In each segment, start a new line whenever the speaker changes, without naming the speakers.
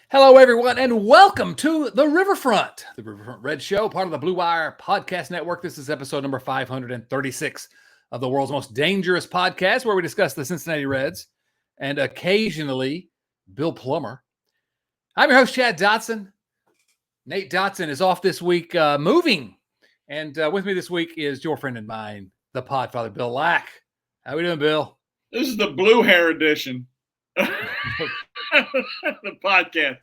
Hello, everyone, and welcome to the Riverfront Red Show, part of the Blue Wire Podcast Network. This is episode number 536 of the world's most dangerous podcast, where we discuss the Cincinnati Reds and occasionally Bill Plummer. I'm your host, Chad Dotson. Nate Dotson is off this week moving, and with me this week is your friend and mine, the Podfather, Bill Lack. How we doing, Bill?
This is the blue hair edition. The podcast.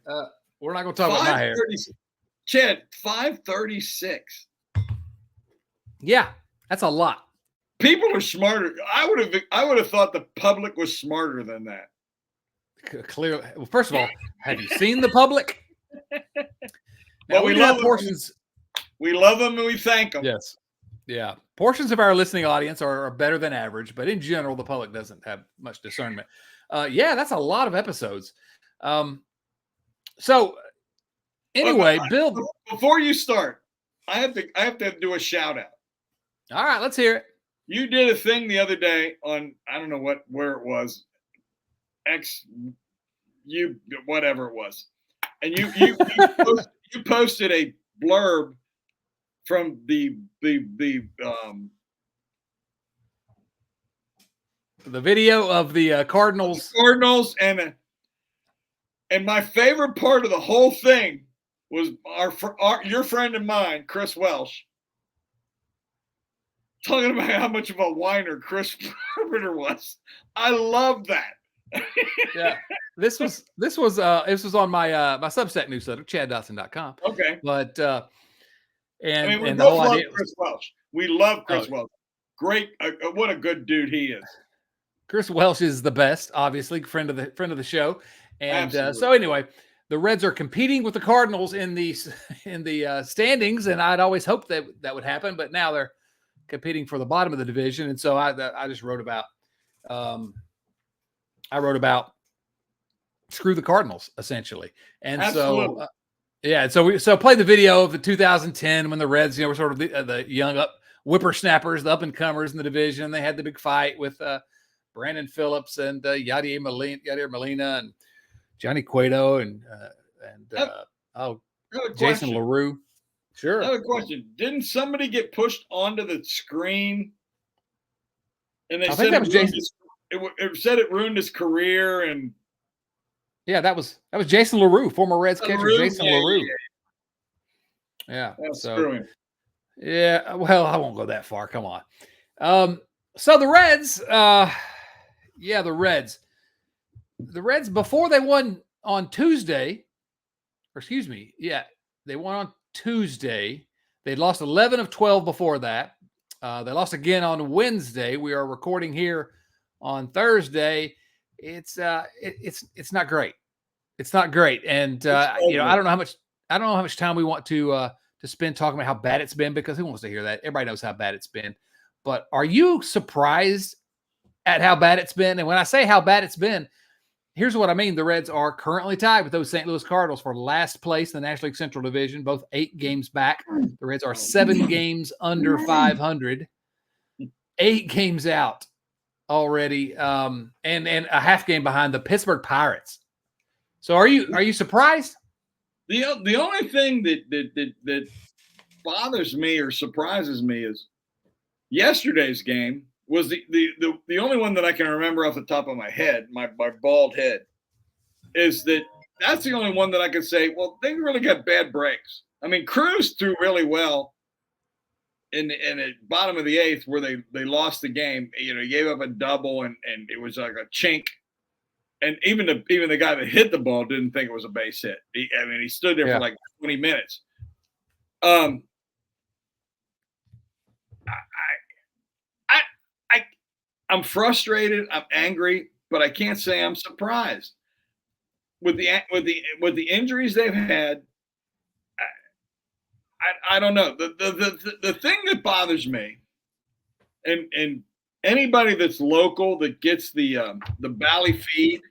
We're not going to talk about my hair.
Chad, 536.
Yeah, that's a lot.
People are smarter. I would have thought the public was smarter than that.
Clearly. Well, first of all, have you seen the public? Now,
Well,
we love portions.
We love them and we thank them.
Yes. Yeah. Portions of our listening audience are better than average, but in general, the public doesn't have much discernment. Yeah, that's a lot of episodes. So anyway, Bill,
before you start, I have to do a shout out.
All right, let's hear it.
You did a thing the other day on, I don't know where it was, whatever it was, and you posted a blurb from the
video of the Cardinals.
And my favorite part of the whole thing was your friend and mine, Chris Welsh, talking about how much of a whiner Chris Garber was. I love that.
Yeah, this was on my my Substack newsletter, chaddotson.com.
Okay,
but
we both love Chris Welsh. We love Chris Welsh. Great, what a good dude he is.
Chris Welsh is the best, obviously, friend of the show. And so anyway, the Reds are competing with the Cardinals in the standings, and I'd always hoped that would happen, but now they're competing for the bottom of the division, and so I just wrote about screw the Cardinals, essentially. And
absolutely.
So play the video of the 2010 when the Reds, were sort of the young whippersnappers, the up and comers in the division. They had the big fight with Brandon Phillips and Yadier Molina and Johnny Cueto and Jason LaRue. Sure.
I have a question. Didn't somebody get pushed onto the screen? And they said it said it ruined his career. And
yeah, that was Jason LaRue, former Reds catcher. Jason LaRue. Yeah. Yeah. Well, I won't go that far. Come on. So the Reds, the Reds, before they won on Tuesday, they won on Tuesday. They'd lost 11 of 12 before that. They lost again on Wednesday. We are recording here on Thursday. It's not great. It's not great. And I don't know how much time we want to spend talking about how bad it's been, because who wants to hear that? Everybody knows how bad it's been. But are you surprised at how bad it's been? And when I say how bad it's been, here's what I mean. The Reds are currently tied with those St. Louis Cardinals for last place in the National League Central Division, both 8 games back. The Reds are 7 games under 500, 8 games out already, and a half game behind the Pittsburgh Pirates. So are you surprised?
The only thing that bothers me or surprises me is yesterday's game was the only one that I can remember off the top of my head, my bald head, is that's the only one that I could say, well, they really got bad breaks. I mean, Cruz threw really well in the bottom of the 8th where they lost the game. He gave up a double and it was like a chink. And even the guy that hit the ball didn't think it was a base hit. He stood there for like 20 minutes. I'm frustrated. I'm angry, but I can't say I'm surprised with the injuries they've had. I don't know. The thing that bothers me, and anybody that's local that gets the Valley feed,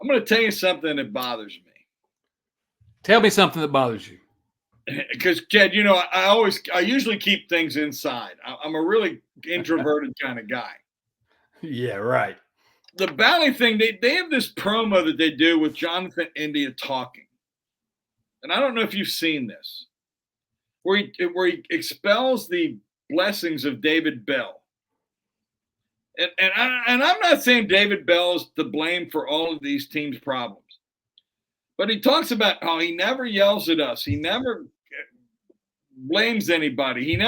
I'm going to tell you something that bothers me.
Tell me something that bothers you.
Because, Chad, I usually keep things inside. I'm a really introverted kind of guy.
Yeah, right.
the Bally thing, they have this promo that they do with Jonathan India talking. And I don't know if you've seen this, where he expels the blessings of David Bell. And I'm not saying David Bell is to blame for all of these teams' problems, but he talks about how he never yells at us. He never blames anybody.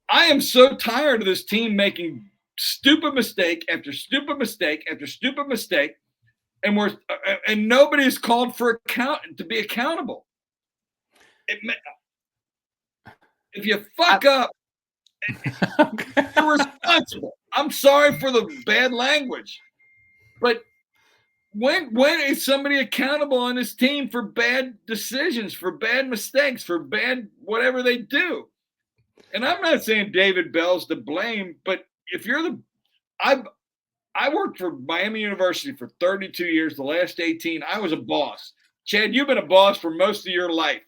I am so tired of this team making stupid mistake after stupid mistake after stupid mistake, and nobody is called to be accountable. If you fuck up, you're responsible. I'm sorry for the bad language, but when is somebody accountable on this team for bad decisions, for bad mistakes, for bad whatever they do? And I'm not saying David Bell's to blame, but if you're I worked for Miami University for 32 years. The last 18, I was a boss. Chad, you've been a boss for most of your life.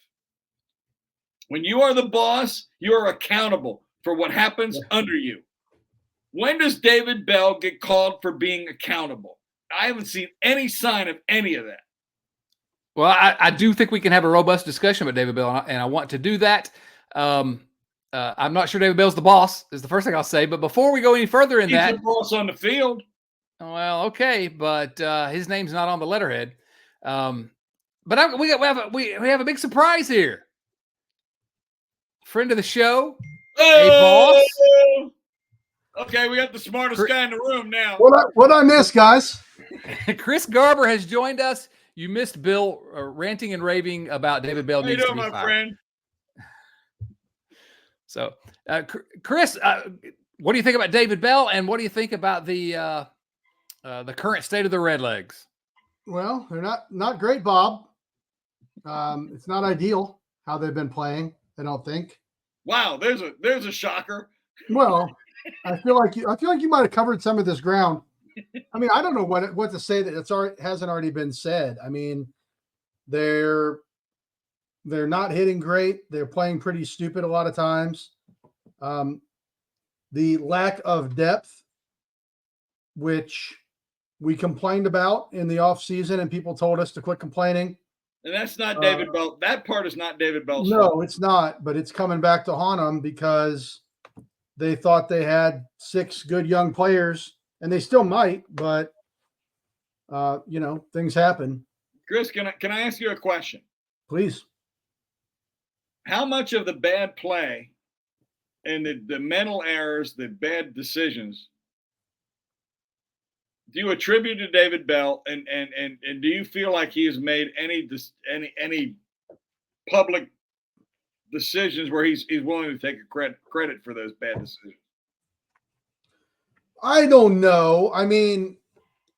When you are the boss, you are accountable for what happens under you. When does David Bell get called for being accountable? I haven't seen any sign of any of that.
Well, I do think we can have a robust discussion about David Bell, and I want to do that. I'm not sure David Bell's the boss, is the first thing I'll say. But before we go any further in
He's
that,
the boss on the field.
Well, okay, but his name's not on the letterhead. But we have a big surprise here. Friend of the show, a boss.
Okay, we got the smartest guy in the room now.
What I miss, guys?
Chris Garber has joined us. You missed Bill ranting and raving about David Bell.
How you doing, my friend?
So, Chris, what do you think about David Bell, and what do you think about the current state of the Redlegs?
Well, they're not great, Bob. It's not ideal how they've been playing. I don't think.
Wow, there's a shocker.
Well, I feel like you might have covered some of this ground. I mean, I don't know what to say that hasn't already been said. I mean, they're not hitting great. They're playing pretty stupid a lot of times. The lack of depth, which we complained about in the offseason, and people told us to quit complaining.
And that's not David Bell. That part is not David Bell's
No,
fault.
it's not. But it's coming back to haunt them because they thought they had 6 good young players, and they still might. But things happen.
Chris, can I ask you a question?
Please.
How much of the bad play and the mental errors, the bad decisions, do you attribute to David Bell, and do you feel like he has made any public decisions where he's willing to take a credit for those bad decisions?
I don't know. I mean,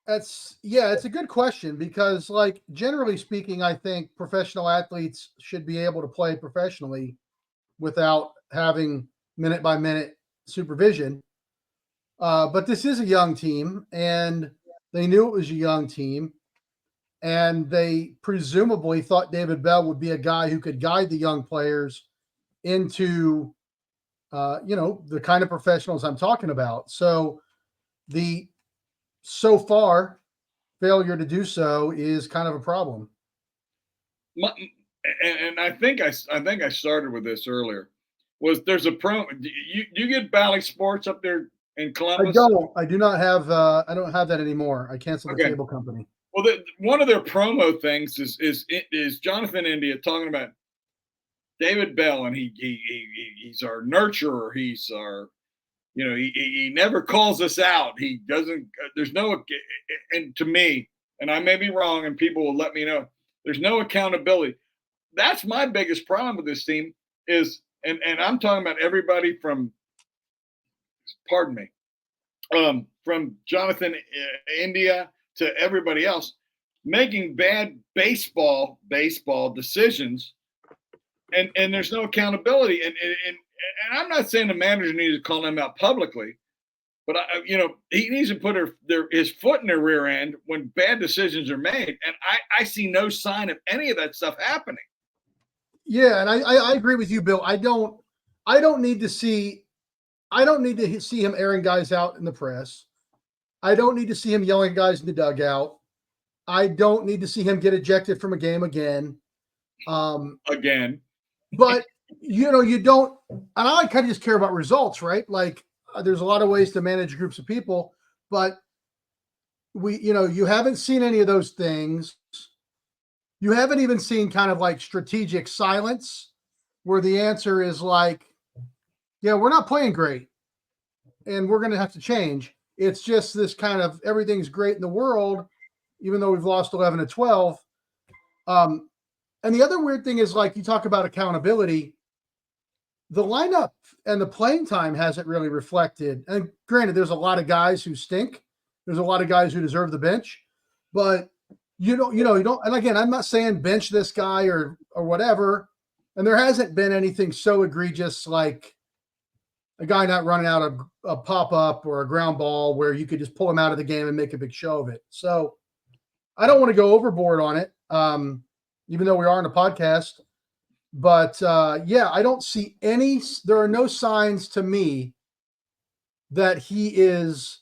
it's a good question because, like, generally speaking, I think professional athletes should be able to play professionally without having minute by minute supervision. But this is a young team, and they knew it was a young team, and they presumably thought David Bell would be a guy who could guide the young players into, the kind of professionals I'm talking about. So so far failure to do so is kind of a problem.
And I think I started with this earlier. There's a promo? You get Bally Sports up there in Columbus?
I do not have. I don't have that anymore. I canceled the cable company.
Well, one of their promo things is Jonathan India talking about David Bell, and he's our nurturer. He's our, he never calls us out. He doesn't. There's no, and to me, and I may be wrong, and people will let me know. There's no accountability. That's my biggest problem with this team is, and I'm talking about everybody from, pardon me, from Jonathan India to everybody else, making bad baseball decisions, and there's no accountability. And I'm not saying the manager needs to call them out publicly, but he needs to put his foot in their rear end when bad decisions are made. And I see no sign of any of that stuff happening.
Yeah, and I agree with you, Bill. I don't need to see him airing guys out in the press. I don't need to see him yelling at guys in the dugout. I don't need to see him get ejected from a game again.
Again.
But, you don't – and I kind of just care about results, right? Like, there's a lot of ways to manage groups of people, but you haven't seen any of those things. You haven't even seen kind of like strategic silence where the answer is like, yeah, we're not playing great and we're going to have to change. It's just this kind of everything's great in the world, even though we've lost 11 to 12. And the other weird thing is, like, you talk about accountability. The lineup and the playing time hasn't really reflected. And granted, there's a lot of guys who stink. There's a lot of guys who deserve the bench, but you don't. And again, I'm not saying bench this guy or whatever. And there hasn't been anything so egregious like a guy not running out of a pop up or a ground ball where you could just pull him out of the game and make a big show of it. So I don't want to go overboard on it, even though we are on a podcast. But I don't see there are no signs to me that he is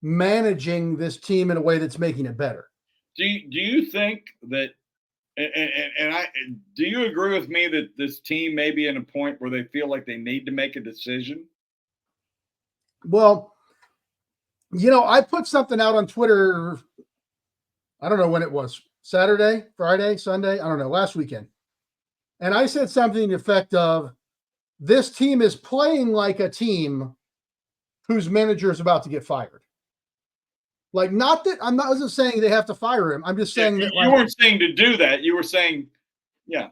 managing this team in a way that's making it better.
Do you think that, do you agree with me that this team may be in a point where they feel like they need to make a decision?
Well, I put something out on Twitter. I don't know when it was, Saturday, Friday, Sunday. I don't know, last weekend. And I said something to the effect of, this team is playing like a team whose manager is about to get fired. Like, not that I wasn't saying they have to fire him. I'm just saying that
you weren't saying to do that. You were saying, yeah.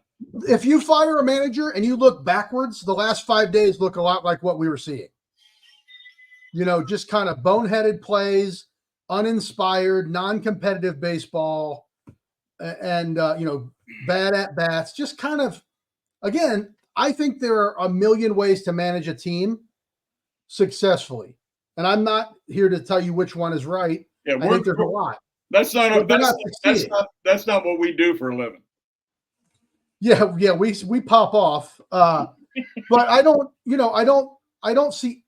If you fire a manager and you look backwards, the last 5 days look a lot like what we were seeing. Just kind of boneheaded plays, uninspired, non-competitive baseball, and bad at bats. Just kind of, again, I think there are a million ways to manage a team successfully. And I'm not here to tell you which one is right.
Yeah,
I think there's a lot.
That's not what we do for a living.
Yeah, we pop off. But I don't see,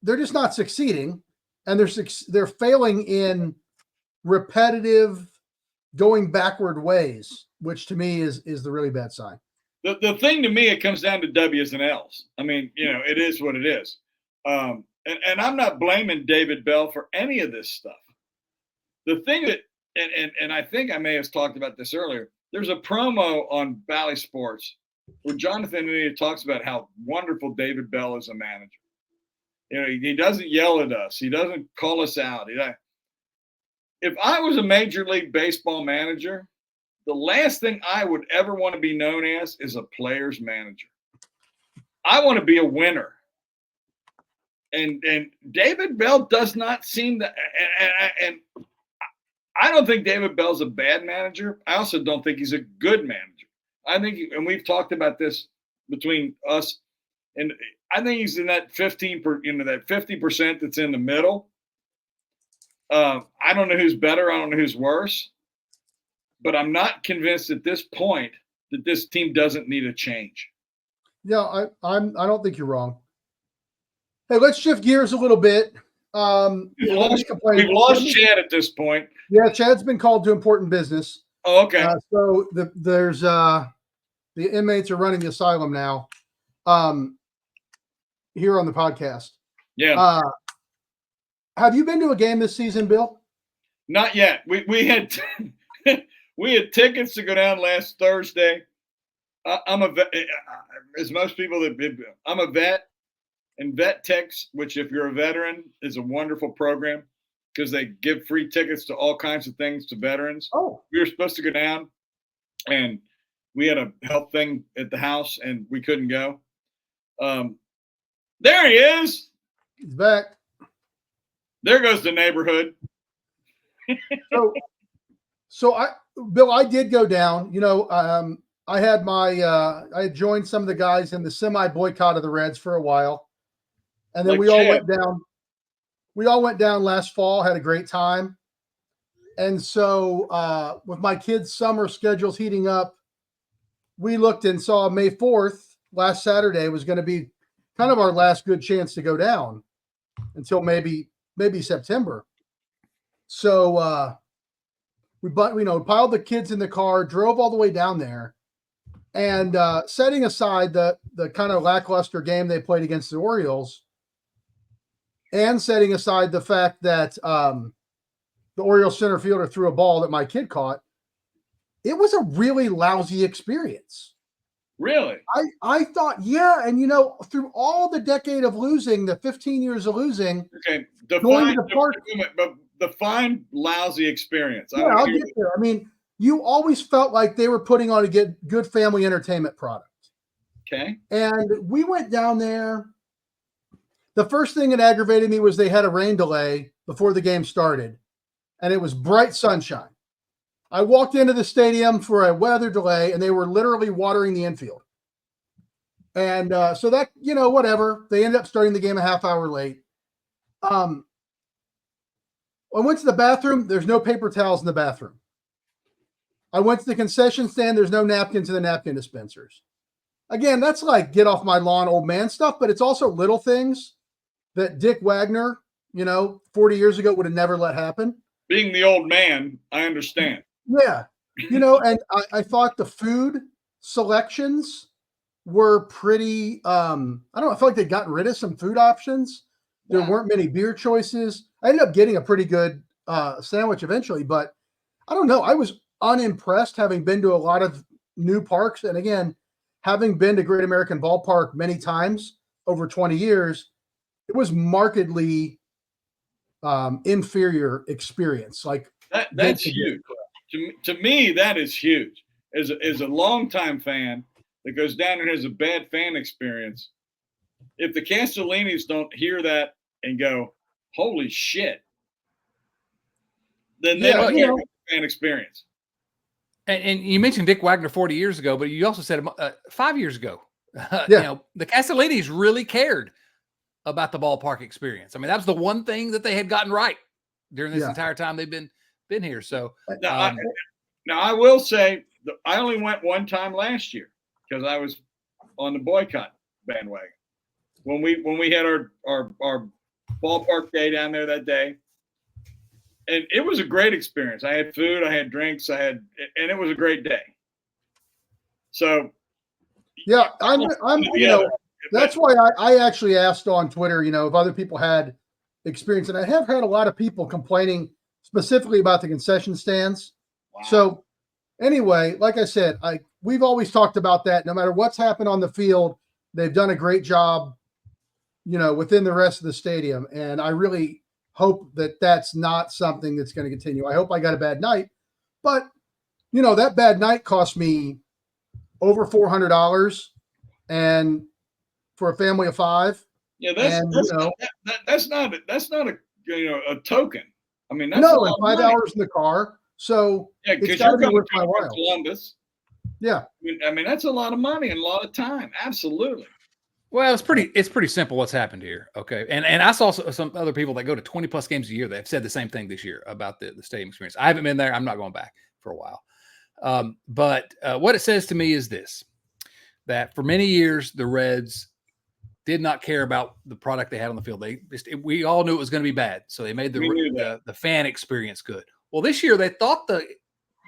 they're just not succeeding, and they're failing in repetitive, going backward ways, which to me is the really bad sign.
The thing to me, it comes down to W's and L's. I mean, it is what it is. And I'm not blaming David Bell for any of this stuff. The thing that, and I think I may have talked about this earlier, there's a promo on Bally Sports where Jonathan India talks about how wonderful David Bell is a manager. He doesn't yell at us. He doesn't call us out. If I was a Major League Baseball manager, the last thing I would ever want to be known as is a player's manager. I want to be a winner. And David Bell does not seem to, and I don't think David Bell's a bad manager. I also don't think he's a good manager. I think, and we've talked about this between us, and I think he's in that 50% that's in the middle. I don't know who's better. I don't know who's worse. But I'm not convinced at this point that this team doesn't need a change.
Yeah, I don't think you're wrong. Hey, let's shift gears a little bit.
We've lost Chad at this point.
Yeah, Chad's been called to important business.
Oh, okay.
So there's the inmates are running the asylum now. Here on the podcast.
Yeah.
Have you been to a game this season, Bill?
Not yet. We had we had tickets to go down last Thursday. I'm a vet, as most people I'm a vet, and Vet Techs, which if you're a veteran is a wonderful program because they give free tickets to all kinds of things to veterans.
Oh,
we were supposed to go down, and we had a health thing at the house, and we couldn't go. There he is.
He's back.
There goes the neighborhood.
Bill, I did go down. I had I had joined some of the guys in the semi-boycott of the Reds for a while, and then we all went down. We all went down last fall, had a great time, and so with my kids' summer schedules heating up, we looked and saw May 4th, last Saturday, was going to be kind of our last good chance to go down until maybe September. So we piled the kids in the car, drove all the way down there, and setting aside the kind of lackluster game they played against the Orioles, and setting aside the fact that the Orioles center fielder threw a ball that my kid caught, it was a really lousy experience.
Really?
I thought, yeah. And, through all the decade of losing, the 15 years of losing.
Okay. Define lousy experience.
Yeah, I'll get there. I mean, you always felt like they were putting on a good family entertainment product.
Okay.
And we went down there. The first thing that aggravated me was they had a rain delay before the game started, and it was bright sunshine. I walked into the stadium for a weather delay, and they were literally watering the infield. And so that, whatever. They ended up starting the game a half hour late. I went to the bathroom. There's no paper towels in the bathroom. I went to the concession stand. There's no napkins in the napkin dispensers. Again, that's like get off my lawn, old man stuff, but it's also little things that Dick Wagner, 40 years ago would have never let happen.
Being the old man, I understand.
Yeah. And I thought the food selections were pretty, I don't know, I felt like they'd gotten rid of some food options. There weren't many beer choices. I ended up getting a pretty good sandwich eventually, but I don't know. I was unimpressed, having been to a lot of new parks. And again, having been to Great American Ballpark many times over 20 years, it was markedly inferior experience. Like
that's huge. To me, that is huge. As a longtime fan that goes down and has a bad fan experience, if the Castellinis don't hear that and go, holy shit, then they don't have a fan experience.
And you mentioned Dick Wagner 40 years ago, but you also said 5 years ago. The Castellinis really cared about the ballpark experience. I mean, that was the one thing that they had gotten right during this entire time they've been here. So
now I will say I only went one time last year because I was on the boycott bandwagon when we had our ballpark day down there that day. And it was a great experience. I had food, I had drinks, and it was a great day. So,
yeah, that's why I actually asked on Twitter, if other people had experience, and I have heard a lot of people complaining specifically about the concession stands. Wow. So, anyway, like I said, we've always talked about that. No matter what's happened on the field, they've done a great job, within the rest of the stadium, and I really hope that that's not something that's going to continue. I hope I got a bad night, but that bad night cost me over $400, and for a family of 5.
Yeah, that's not a token. I mean, that's
no, and 5 hours in the car. So
yeah,
it's got to be worth my while.
Columbus.
Yeah,
I mean that's a lot of money and a lot of time. Absolutely.
Well, it's pretty simple what's happened here. Okay. And I saw some other people that go to 20 plus games a year that have said the same thing this year about the stadium experience. I haven't been there. I'm not going back for a while. But what it says to me is this, that for many years, the Reds did not care about the product they had on the field. We all knew it was going to be bad. So they made the fan experience good. Well, this year they thought the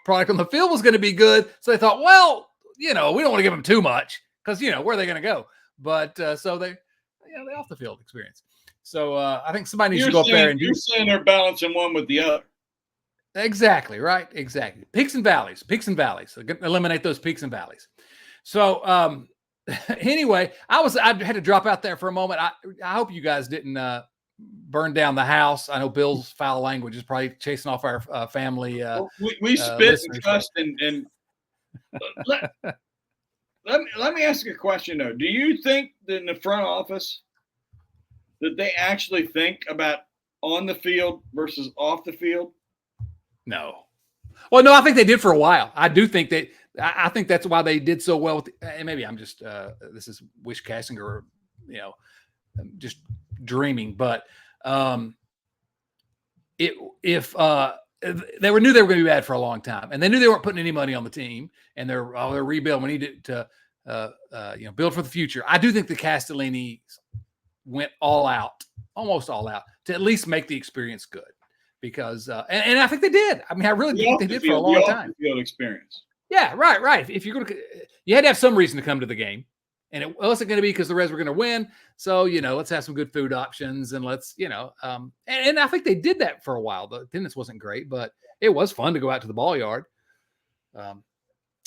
product on the field was going to be good. So they thought, well, we don't want to give them too much because, where are they going to go? But so they off the field experience. So I think somebody needs to go up there and
you're saying they're balancing one with the other.
Exactly. Right. Exactly. Peaks and valleys. Eliminate those peaks and valleys. So anyway, I had to drop out there for a moment. I hope you guys didn't burn down the house. I know Bill's foul language is probably chasing off our family.
We spit and trust and let me ask you a question though. Do you think that in the front office that they actually think about on the field versus off the field?
No. Well, no, I think they did for a while. I do think that. I think that's why they did so well. And maybe I'm just this is wish casting or just dreaming. But if they knew they were going to be bad for a long time, and they knew they weren't putting any money on the team, and they're rebuilding. We need to build for the future. I do think the Castellinis went all out, almost all out, to at least make the experience good, because and I think they did. I mean, I really think they did for a long time.
Field experience.
Yeah, right. If you're going to, you had to have some reason to come to the game, and it wasn't going to be because the Reds were going to win. So let's have some good food options, and let's and I think they did that for a while. The attendance wasn't great, but it was fun to go out to the ball yard.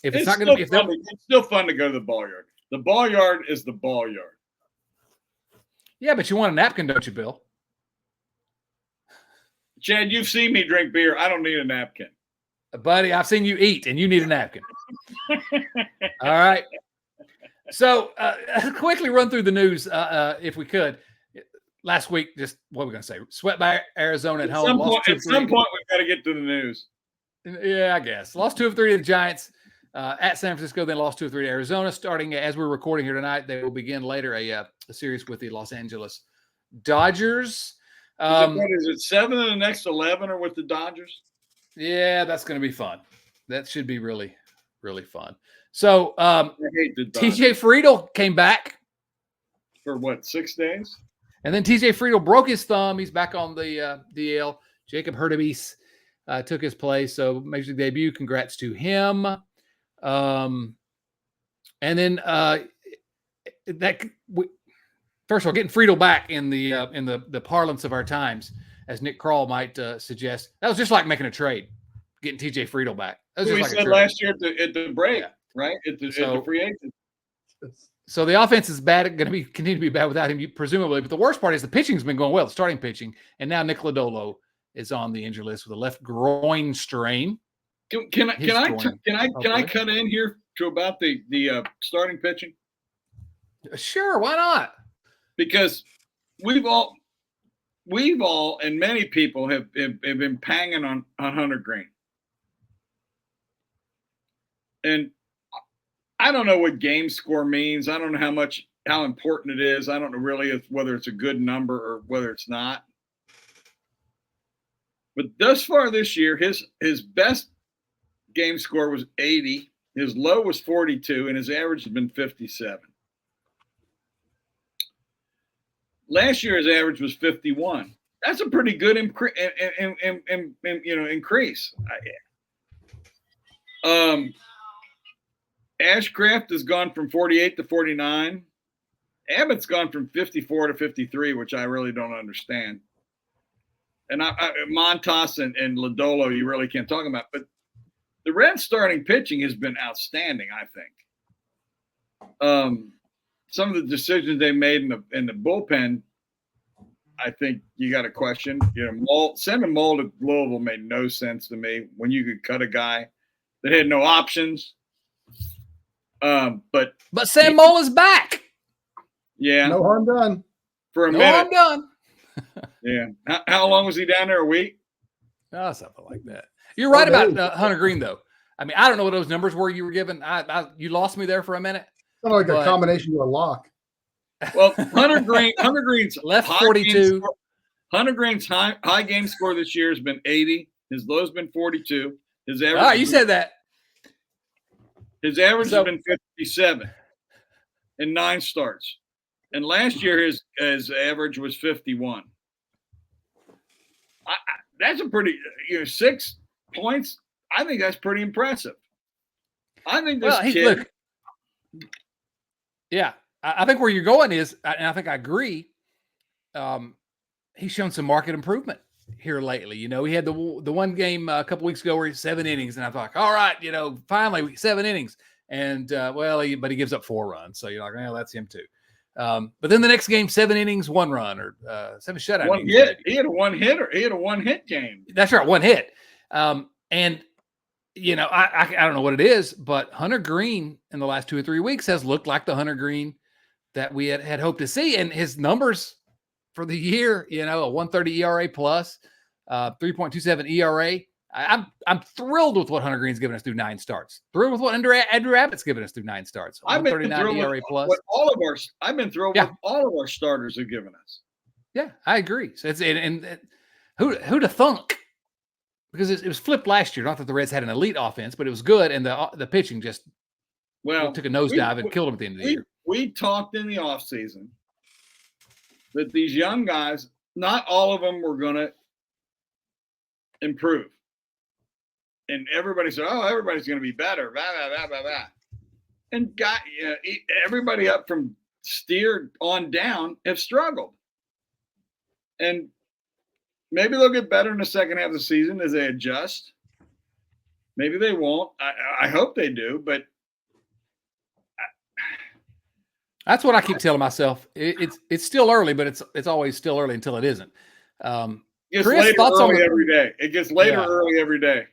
If it's not going to be,
it's still fun to go to the ball yard. The ball yard is the ball yard.
Yeah, but you want a napkin, don't you, Bill?
Chad, you've seen me drink beer. I don't need a napkin.
Buddy, I've seen you eat, and you need a napkin. All right. So quickly run through the news, if we could. Last week, just what are we going to say? Swept by Arizona at home.
At some point, we've got to get to the news.
Yeah, I guess. Lost 2 of 3 to the Giants at San Francisco, then lost 2 of 3 to Arizona. Starting as we're recording here tonight, they will begin later a series with the Los Angeles Dodgers.
What is it, 7 of the next 11 are with the Dodgers?
Yeah, that's going to be fun. That should be really, really fun. So TJ Friedl came back.
For what, 6 days?
And then TJ Friedl broke his thumb. He's back on the DL. Jacob Hurtubise took his place. So major league debut. Congrats to him. And then first of all, getting Friedl back in the parlance of our times, as Nick Kroll might suggest, that was just like making a trade, getting TJ Friedl back. That was
we
just like
said last year at the break, right? At the free agent.
So the offense is bad, going to continue to be bad without him, presumably. But the worst part is the pitching's been going well, the starting pitching, and now Nick Lodolo is on the injury list with a left groin strain.
Can I cut in here to about the starting pitching?
Sure, why not?
Because we've all and many people have been panging on Hunter Green. And I don't know what game score means. I don't know how important it is. I don't know really whether it's a good number or whether it's not. But thus far this year, his best game score was 80. His low was 42, and his average has been 57. Last year, his average was 51. That's a pretty good increase. Ashcraft has gone from 48 to 49. Abbott's gone from 54 to 53, which I really don't understand. And Montas and Lodolo, you really can't talk about. But the Reds' starting pitching has been outstanding, I think. Some of the decisions they made in the bullpen, I think you got to question. Sending Moll to Louisville made no sense to me when you could cut a guy that had no options. But
Sam Moll is back.
Yeah.
No harm done.
For a minute. No harm done. Yeah. How long was he down there? A week?
Oh, something like that. You're right about Hunter Green, though. I mean, I don't know what those numbers were you were given. You lost me there for a minute.
Like a combination of a lock.
Well, Hunter Green's
left 42.
Hunter Green's high game score this year has been 80. His low's been 42. His average.
You said that.
His average has been 57 in 9 starts, and last year his average was 51. That's a pretty 6 points. I think that's pretty impressive. I think this kid. Look,
yeah, I think where you're going is, and I think I agree. He's shown some market improvement here lately. He had the one game a couple weeks ago where he's 7 innings, and I thought, all right, finally 7 innings, and but he gives up 4 runs, so you're like, well, that's him too. But then the next game, 7 innings, 1 run, or 7 shutout.
1 hit. He had a 1-hitter. He had a 1-hit game.
That's right, 1 hit. And I don't know what it is, but Hunter Green in the last 2 or 3 weeks has looked like the Hunter Green that we had hoped to see. And his numbers for the year, a 1.30 ERA plus, 3.27 ERA. I'm thrilled with what Hunter Green's given us through 9 starts. Thrilled with what Andrew Abbott's given us through 9 starts.
I've been thrilled ERA plus. I've been thrilled with all of our starters have given us.
Yeah, I agree. So who to thunk? Because it was flipped last year. Not that the Reds had an elite offense, but it was good, and the pitching just took a nosedive and killed them at the end of the year.
We talked in the offseason that these young guys, not all of them were going to improve. And everybody said, "Oh, everybody's going to be better." Blah, blah, blah, blah, blah. And everybody up from Steer on down have struggled. And maybe they'll get better in the second half of the season as they adjust. Maybe they won't. I hope they do, but
that's what I keep telling myself. It's still early, but it's always still early until it isn't.
it gets
Chris,
later
thoughts
early
on
every day. It gets later early every day.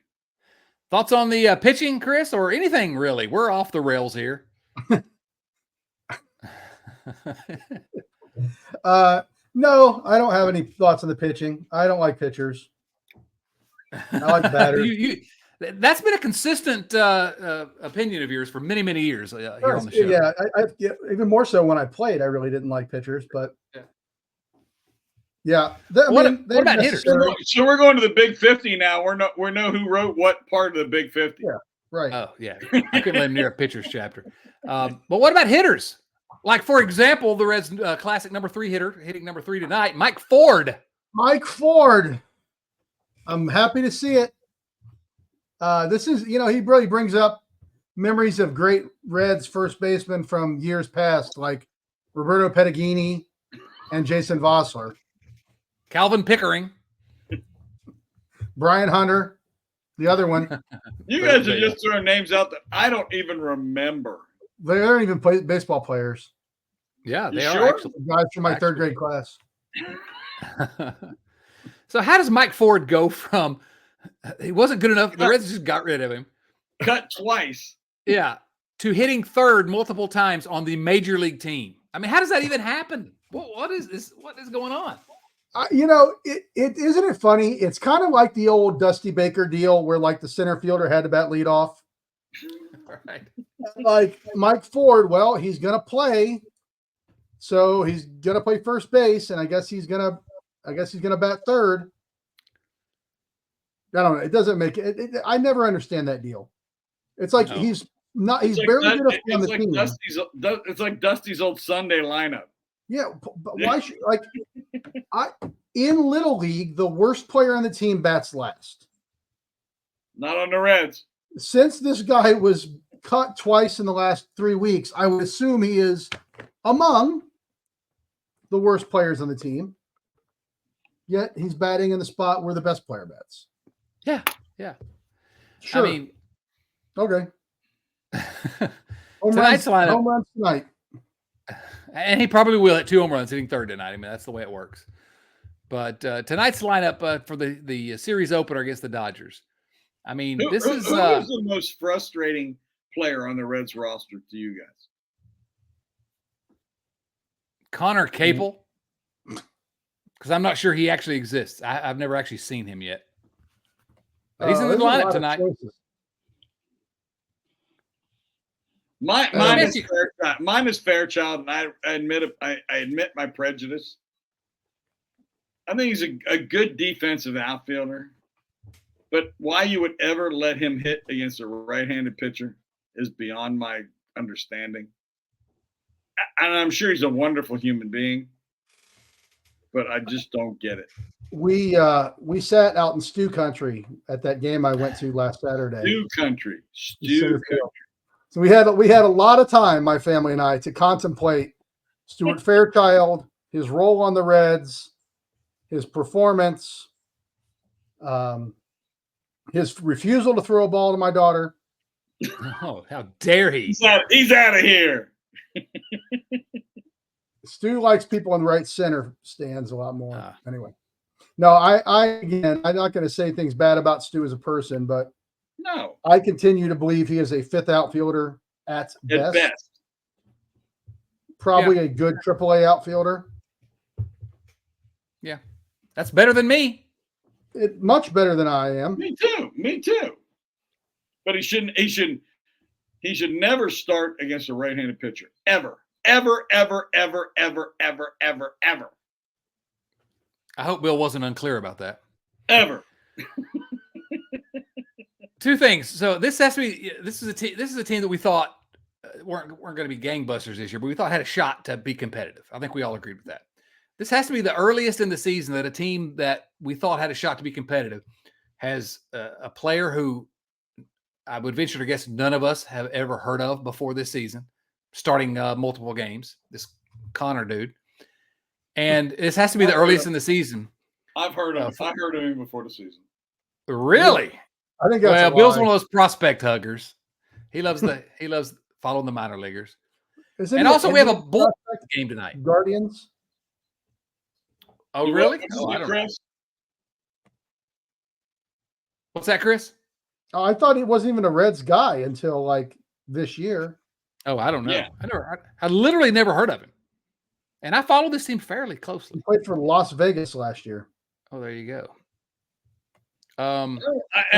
Thoughts on the pitching, Chris, or anything really? We're off the rails here.
No, I don't have any thoughts on the pitching. I don't like pitchers. I like batters.
That's been a consistent opinion of yours for many, many years here on the show.
Yeah, I even more so when I played. I really didn't like pitchers, but
What about hitters?
So we're going to the Big 50 now. We know who wrote what part of the Big 50.
Yeah, right.
Oh yeah, I couldn't let him near a pitchers chapter. But what about hitters? Like, for example, the Reds' classic number 3 hitter, hitting number 3 tonight, Mike Ford.
Mike Ford. I'm happy to see it. This is, he really brings up memories of great Reds first basemen from years past, like Roberto Pettigini and Jason Vossler.
Calvin Pickering.
Brian Hunter, the other one.
You guys are just throwing names out that I don't even remember.
They aren't even baseball players.
Yeah, they
sure?
are actually.
Guys from my third grade class.
So how does Mike Ford go from he wasn't good enough, the Reds just got rid of him.
Cut twice.
Yeah, to hitting third multiple times on the major league team? I mean, how does that even happen? What is this? What is going on?
It isn't it funny? It's kind of like the old Dusty Baker deal where like the center fielder had to bat lead off.
Right.
Like Mike Ford, well, he's gonna play, so he's gonna play first base, and I guess he's gonna bat third. I don't know. It doesn't make it. I never understand that deal. It's like he's barely good enough on the team.
It's like Dusty's old Sunday lineup.
Yeah, but why should in Little League, the worst player on the team bats last.
Not on the Reds.
Since this guy was cut twice in the last 3 weeks, I would assume he is among the worst players on the team. Yet he's batting in the spot where the best player bats.
Yeah.
Sure.
I mean,
okay.
Tonight's lineup.
Home runs tonight.
And he probably will at 2 home runs hitting third tonight. I mean, that's the way it works. But tonight's lineup for the series opener against the Dodgers. I mean,
who is the most frustrating player on the Reds roster to you guys?
Connor Capel. Because I'm not sure he actually exists. I've never actually seen him yet. But he's in the lineup tonight.
Mine is Fairchild, and I admit my prejudice. I think he's a good defensive outfielder, but why you would ever let him hit against a right-handed pitcher is beyond my understanding. And I'm sure he's a wonderful human being, but I just don't get it.
We sat out in Stew Country at that game I went to last Saturday.
Stew Country.
So we had a lot of time, my family and I, to contemplate Stuart Fairchild, his role on the Reds, his performance, his refusal to throw a ball to my daughter.
Oh, how dare he!
He's out of here.
Stu likes people in the right center stands a lot more. Anyway, no, I'm not going to say things bad about Stu as a person, but
no,
I continue to believe he is a fifth outfielder at best. Probably a good AAA outfielder.
Yeah, that's better than me.
Much better than I am.
Me too. But he should never start against a right-handed pitcher. Ever.
I hope Bill wasn't unclear about that.
Ever.
Two things. So this has to be. This is a team that we thought weren't going to be gangbusters this year, but we thought had a shot to be competitive. I think we all agreed with that. This has to be the earliest in the season that a team that we thought had a shot to be competitive has a player who I would venture to guess none of us have ever heard of before this season, starting multiple games. This Connor dude, and this has to be the earliest in the season.
I've heard of him. I heard of him before the season.
Really?
I think that's
Bill's one of those prospect huggers. He loves following the minor leaguers. And also, we have a bull game tonight.
Guardians.
Oh, really? Oh, I don't know. What's that, Chris?
Oh, I thought he wasn't even a Reds guy until like this year.
Oh, I don't know.
Yeah.
I literally never heard of him. And I follow this team fairly closely.
He played for Las Vegas last year.
Oh, there you go.
And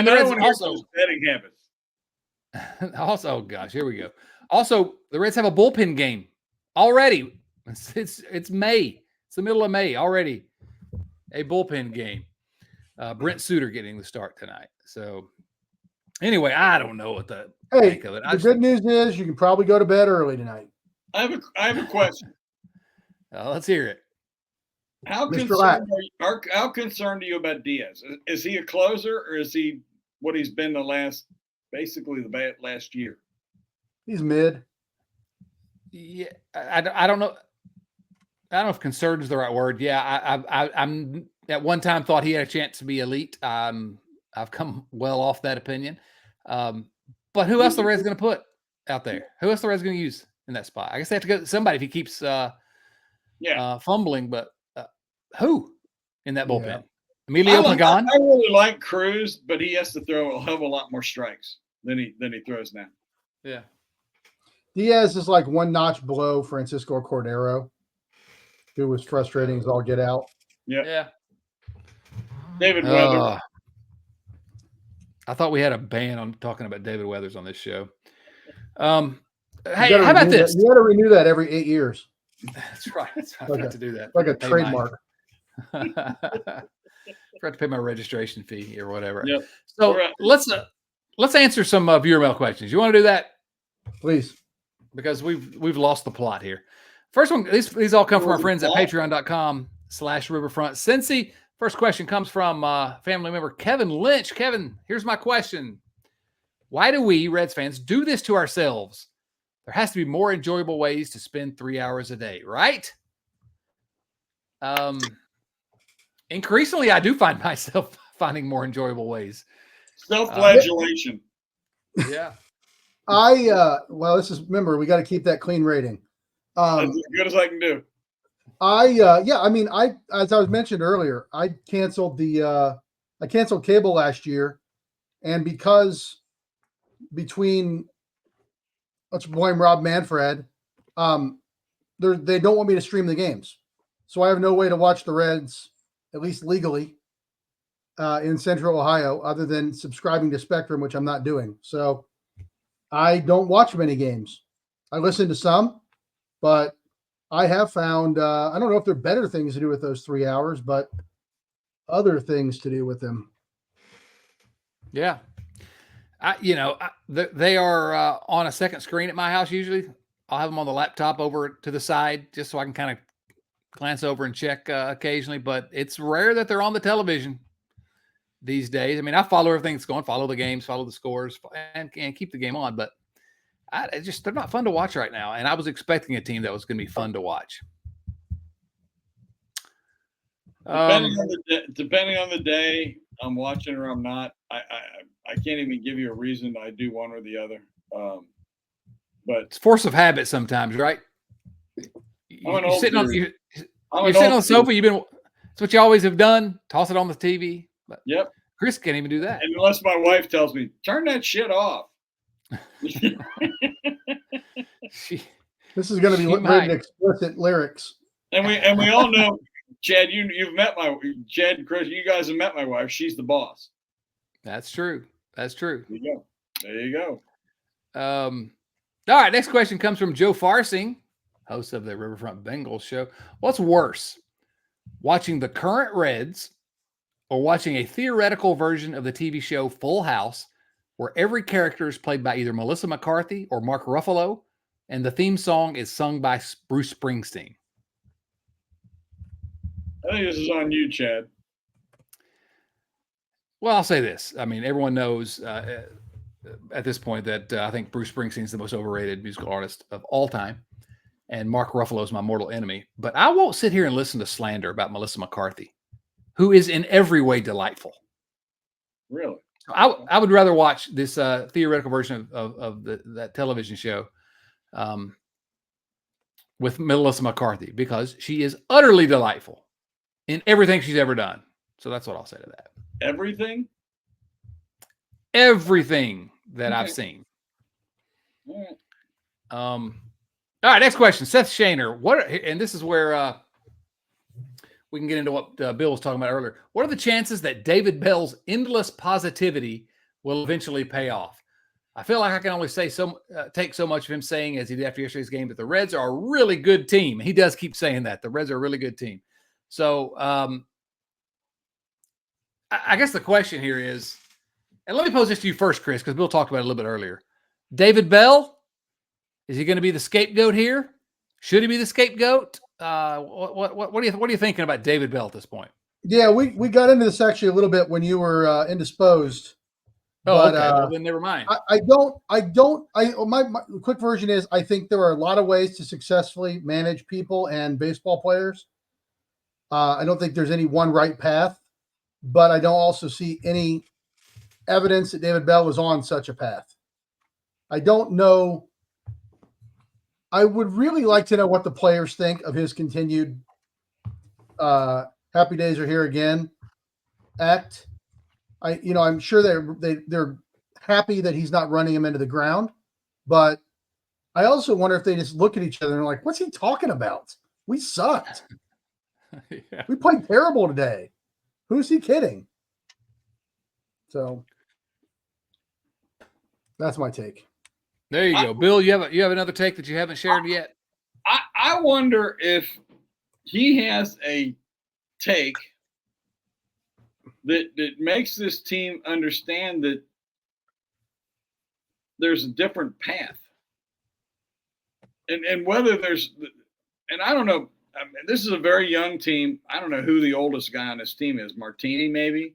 the Reds also betting habits.
Also, oh gosh, here we go. Also, the Reds have a bullpen game already. It's May. It's the middle of May already. A bullpen game. Brent Suter getting the start tonight. So anyway, I don't know what the think of it.
The good news is you can probably go to bed early tonight.
I have a question.
Let's hear it.
How concerned are you about Diaz? Is he a closer, or is he what he's been the last year?
He's mid.
Yeah, I don't know. I don't know if concerned is the right word. Yeah, I'm at one time thought he had a chance to be elite. I've come well off that opinion. But who else the Reds going to put out there? Who else the Reds going to use in that spot? I guess they have to go to somebody if he keeps fumbling. But who in that bullpen? Emilio Pagan?
I really like Cruz, but he has to throw a hell of a lot more strikes than he throws now.
Yeah.
Diaz is like one notch below Francisco Cordero, who was frustrating as all get out.
Yeah. David Weathers.
I thought we had a ban on talking about David Weathers on this show. Hey, how about this?
You got to renew that every 8 years.
That's right. I forgot to do that.
Like a trademark.
I forgot to pay my registration fee or whatever.
Yep.
So let's answer some viewer mail questions. You want to do that?
Please.
Because we've lost the plot here. First one, these all come from our friends at patreon.com/Riverfront Cincy. First question comes from family member Kevin Lynch. Kevin, here's my question. Why do we, Reds fans, do this to ourselves? There has to be more enjoyable ways to spend 3 hours a day, right? Increasingly, I do find myself finding more enjoyable ways.
Self-flagellation.
Yeah.
Remember, we got to keep that clean rating.
That's as good as I can do.
As I was mentioned earlier, I canceled cable last year, and because let's blame Rob Manfred, they don't want me to stream the games, so I have no way to watch the Reds, at least legally, in Central Ohio, other than subscribing to Spectrum, which I'm not doing. So I don't watch many games. I listen to some, but I have found, I don't know if there are better things to do with those 3 hours, but other things to do with them.
Yeah. They are on a second screen at my house usually. I'll have them on the laptop over to the side just so I can kind of glance over and check occasionally, but it's rare that they're on the television these days. I mean, I follow everything that's going, follow the games, follow the scores, and keep the game on, but they're not fun to watch right now. And I was expecting a team that was going to be fun to watch.
Depending on the day, I'm watching or I'm not. I can't even give you a reason I do one or the other. But
it's force of habit sometimes, right? You're sitting on the sofa. It's what you always have done. Toss it on the TV. But
yep.
Chris can't even do that.
And unless my wife tells me, turn that shit off.
This is going to be written explicit lyrics.
And we all know, Chad, you've met Chad and Chris, you guys have met my wife. She's the boss.
That's true. There
you go.
All right. Next question comes from Joe Farsing, host of the Riverfront Bengals show. What's worse, watching the current Reds or watching a theoretical version of the TV show Full House, where every character is played by either Melissa McCarthy or Mark Ruffalo, and the theme song is sung by Bruce Springsteen?
I think this is on you, Chad.
Well, I'll say this. I mean, everyone knows at this point that I think Bruce Springsteen is the most overrated musical artist of all time, and Mark Ruffalo is my mortal enemy. But I won't sit here and listen to slander about Melissa McCarthy, who is in every way delightful.
Really?
I would rather watch this theoretical version of that television show with Melissa McCarthy, because she is utterly delightful in everything she's ever done. So that's what I'll say to that.
Everything?
Everything that I've seen. All right, next question. Seth Shaner. And this is where we can get into what Bill was talking about earlier. What are the chances that David Bell's endless positivity will eventually pay off? I feel like I can only say take so much of him saying, as he did after yesterday's game, that the Reds are a really good team. He does keep saying that. The Reds are a really good team. So I guess the question here is, and let me pose this to you first, Chris, because Bill talked about it a little bit earlier. David Bell, is he going to be the scapegoat here? Should he be the scapegoat? What are you thinking about David Bell at this point?
Yeah, we got into this actually a little bit when you were indisposed.
Oh, but, okay. Well, then never mind.
My quick version is, I think there are a lot of ways to successfully manage people and baseball players. I don't think there's any one right path, but I don't also see any evidence that David Bell was on such a path. I don't know. I would really like to know what the players think of his continued "Happy Days Are Here Again" act. I'm sure they're happy that he's not running him into the ground, but I also wonder if they just look at each other and are like, "What's he talking about? We sucked.
Yeah.
We played terrible today. Who's he kidding?" So that's my take.
There you go, Bill. You have another take that you haven't shared yet.
I wonder if he has a take that makes this team understand that there's a different path, and whether there's, and I don't know. I mean, this is a very young team. I don't know who the oldest guy on this team is. Martini, maybe.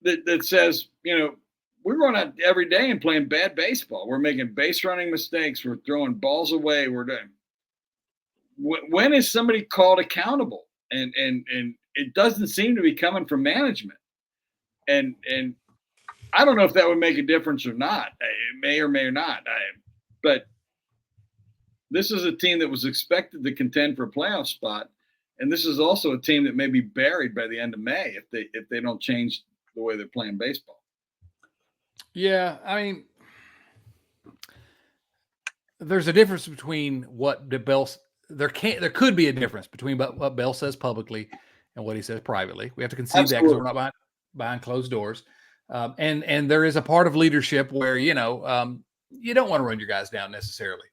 That says, we're going out every day and playing bad baseball. We're making base running mistakes. We're throwing balls away. We're doing. When is somebody called accountable? And it doesn't seem to be coming from management. And I don't know if that would make a difference or not. It may or may not. But this is a team that was expected to contend for a playoff spot, and this is also a team that may be buried by the end of May if they don't change the way they're playing baseball.
Yeah, I mean, there's a difference between what the Bell. There could be a difference between what Bell says publicly and what he says privately. We have to concede that because we're not behind closed doors. And there is a part of leadership where you don't want to run your guys down necessarily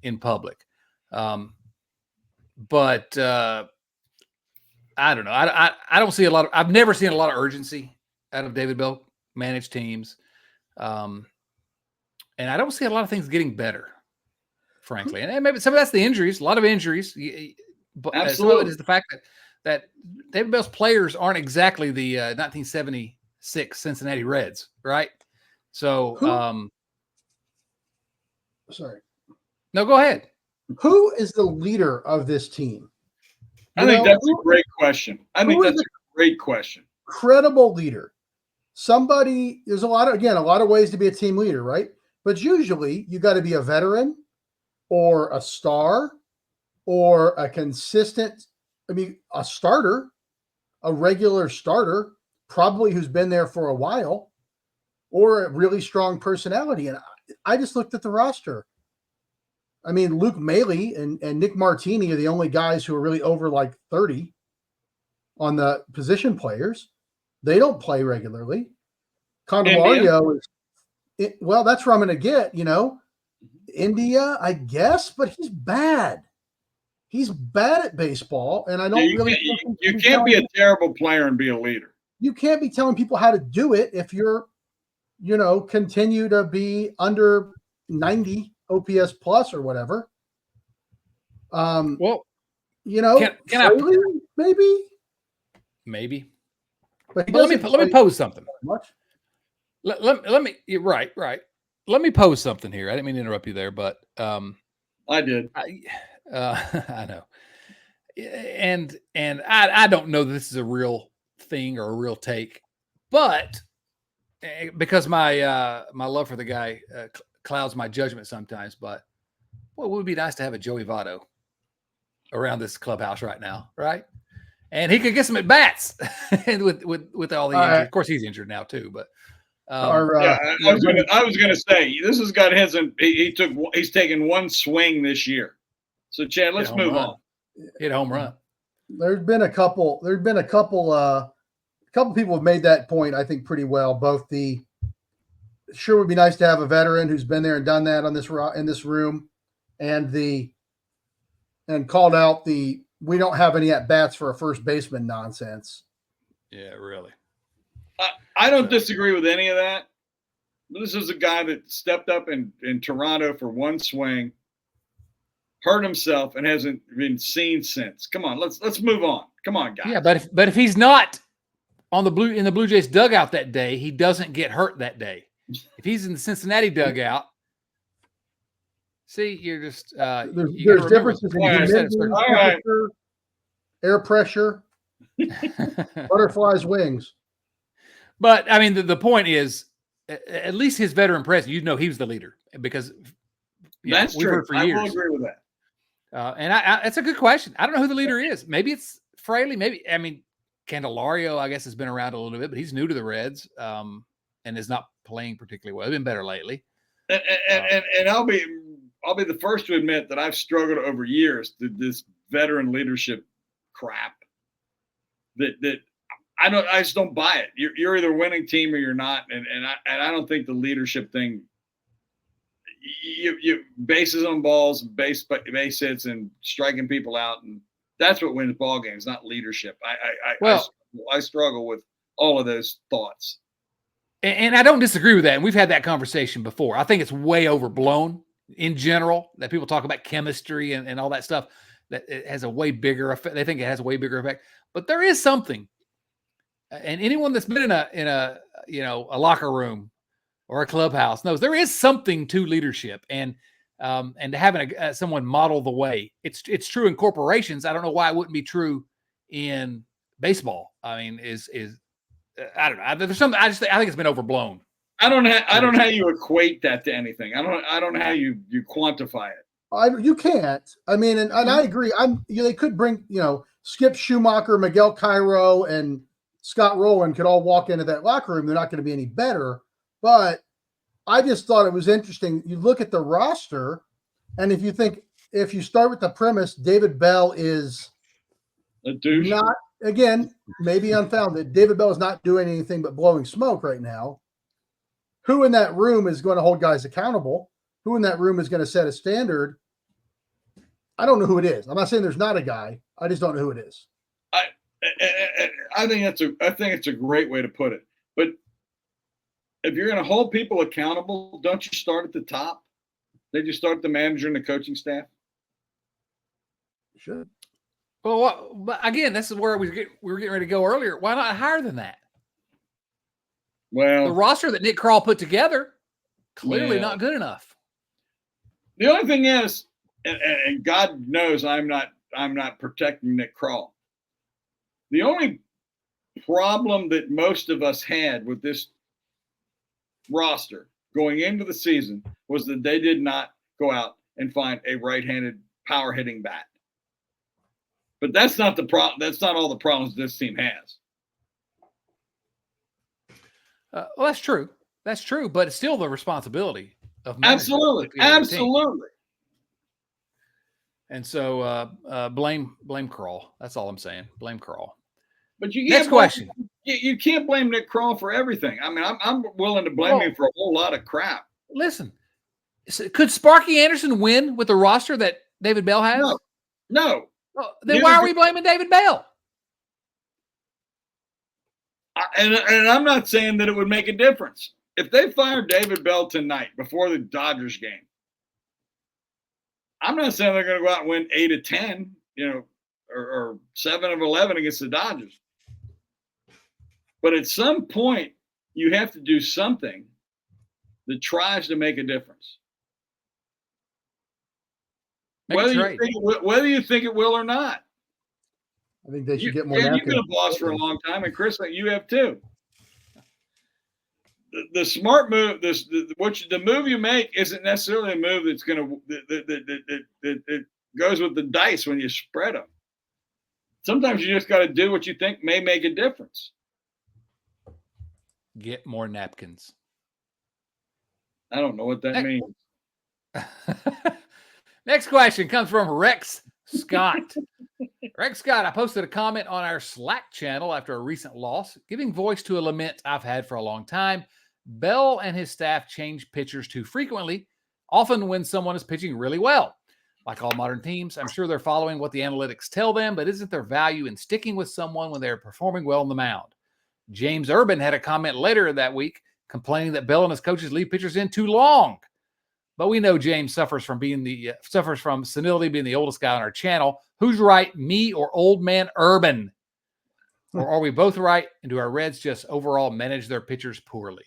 in public. But I don't know. I don't see I've never seen a lot of urgency out of David Bell managed teams. And I don't see a lot of things getting better, frankly. And maybe some of that's the injuries, a lot of injuries. But some of it is the fact that David Bell's players aren't exactly the 1976 Cincinnati Reds, right? So,
sorry.
No, go ahead.
Who is the leader of this team?
I think that's a great question.
Credible leader. Somebody, there's a lot of ways to be a team leader, right? But usually you got to be a veteran or a star or a starter, a regular starter, probably who's been there for a while, or a really strong personality. And I just looked at the roster. I mean, Luke Maley and Nick Martini are the only guys who are really over like 30 on the position players. They don't play regularly. Candelario that's where I'm going to get, India, I guess, but he's bad. He's bad at baseball, and I don't
You can't be a terrible player and be a leader.
You can't be telling people how to do it if you're, continue to be under 90 OPS plus or whatever.
Well,
can
Maybe.
But
let me pose something.
Much.
Let me. You're right. Let me pose something here. I didn't mean to interrupt you there, but
I did.
I know, and I don't know that this is a real thing or a real take, but because my my love for the guy clouds my judgment sometimes. But well, it would be nice to have a Joey Votto around this clubhouse right now, right? And he could get some at bats with all the injuries. Of course, he's injured now too, but.
I was gonna say this has got he's taken one swing this year. So Chad, let's move on.
Hit a home run.
There's been a couple people have made that point, I think, pretty well. Both sure would be nice to have a veteran who's been there and done that in this room, and called out we don't have any at bats for a first baseman nonsense.
Yeah, really.
I don't disagree with any of that. This is a guy that stepped up in Toronto for one swing, hurt himself, and hasn't been seen since. Come on, let's move on. Come on, guys.
Yeah, but if he's not in the Blue Jays dugout that day, he doesn't get hurt that day. If he's in the Cincinnati dugout, see, you're just
there's differences in humidity, air pressure, butterflies' wings.
But I mean, the point is, at least his veteran presence, he was the leader because
that's true. Heard for years. I will agree with that.
And it's a good question. I don't know who the leader is. Maybe it's Fraley. Maybe Candelario, I guess, has been around a little bit, but he's new to the Reds and is not playing particularly well. He's been better lately.
And I'll be the first to admit that I've struggled over years with this veteran leadership crap. That I just don't buy it. You're either a winning team or you're not, and I don't think the leadership thing. You bases on balls, base hits, and striking people out, and that's what wins ball games, not leadership. I struggle with all of those thoughts.
And I don't disagree with that. And we've had that conversation before. I think it's way overblown in general that people talk about chemistry and all that stuff. That it has a way bigger effect. They think it has a way bigger effect, but there is something. And anyone that's been in a locker room or a clubhouse knows there is something to leadership and having someone model the way. It's true in corporations. I don't know why it wouldn't be true in baseball. I mean, I don't know. There's something. I think it's been overblown.
I don't know how you equate that to anything. I don't know how you quantify it.
You can't. I mean, and I agree. They could bring Skip Schumacher, Miguel Cairo, and Scott Rowland could all walk into that locker room. They're not going to be any better. But I just thought it was interesting. You look at the roster, and if you start with the premise, David Bell is
a douche.
Not, again, maybe unfounded. David Bell is not doing anything but blowing smoke right now. Who in that room is going to hold guys accountable? Who in that room is going to set a standard? I don't know who it is. I'm not saying there's not a guy. I just don't know who it is.
I think it's a great way to put it. But if you're going to hold people accountable, don't you start at the top? Did you start the manager and the coaching staff?
Should.
Well, but again, this is where we were getting ready to go earlier. Why not higher than that?
Well,
the roster that Nick Krall put together, clearly not good enough.
The only thing is, and God knows I'm not protecting Nick Krall. The only problem that most of us had with this roster going into the season was that they did not go out and find a right-handed power hitting bat. But that's not the problem. That's not all the problems this team has.
Well, that's true. That's true, but it's still the responsibility of
absolutely.
And so blame Krall. That's all I'm saying. Blame Krall.
But you
next question.
You can't blame Nick Krall for everything. I mean, I'm willing to blame him for a whole lot of crap.
Listen, could Sparky Anderson win with the roster that David Bell has?
No.
Well, then why are we blaming David Bell?
And I'm not saying that it would make a difference. If they fired David Bell tonight before the Dodgers game, I'm not saying they're going to go out and win 8 of 10. or 7 of 11 against the Dodgers. But at some point, you have to do something that tries to make a difference. Whether you think it will or not.
I think they should get more.
You've been a boss for a long time, and Chris, you have too. The smart move, the move you make isn't necessarily a move that's going to that goes with the dice when you spread them. Sometimes you just got to do what you think may make a difference.
Get more napkins.
I don't know what that means.
Next question comes from Rex Scott. Rex Scott, I posted a comment on our Slack channel after a recent loss, giving voice to a lament I've had for a long time. Bell and his staff change pitchers too frequently, often when someone is pitching really well. Like all modern teams, I'm sure they're following what the analytics tell them, but isn't there value in sticking with someone when they're performing well on the mound? James Urban had a comment later that week complaining that Bell and his coaches leave pitchers in too long. But we know James suffers from senility, being the oldest guy on our channel. Who's right, me or old man Urban? Or are we both right? And do our Reds just overall manage their pitchers poorly?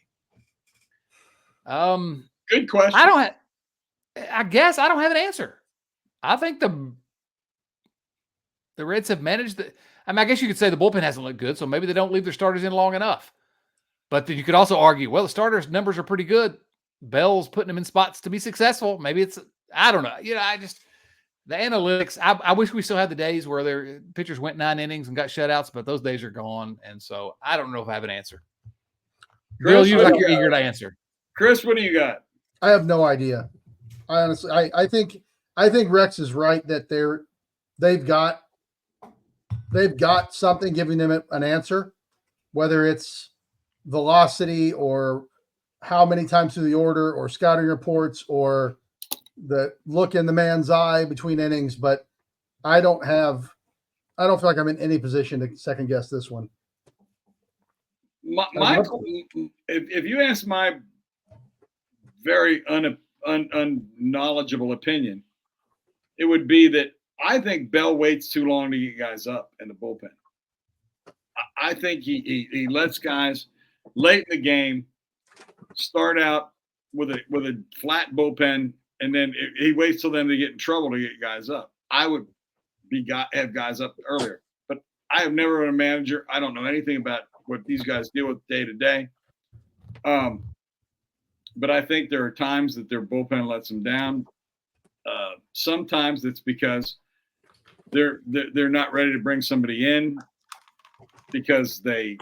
Good question.
I guess I don't have an answer. I think the Reds have managed I guess you could say the bullpen hasn't looked good, so maybe they don't leave their starters in long enough. But then you could also argue, well, the starters' numbers are pretty good. Bell's putting them in spots to be successful. Maybe I don't know. The analytics, I wish we still had the days where their pitchers went 9 innings and got shutouts, but those days are gone. And so I don't know if I have an answer. Bill, you look like you're eager to answer.
Chris, what do you got?
I have no idea. I honestly, I think Rex is right that they've got something giving them an answer, whether it's velocity or how many times through the order or scouting reports or the look in the man's eye between innings. But I don't feel like I'm in any position to second guess this one.
If you ask my very unknowledgeable opinion, it would be that I think Bell waits too long to get guys up in the bullpen. I think he lets guys late in the game start out with a flat bullpen, and then he waits till then to get in trouble to get guys up. I would have guys up earlier, but I have never been a manager. I don't know anything about what these guys deal with day to day. But I think there are times that their bullpen lets them down. Sometimes it's because they're not ready to bring somebody in because they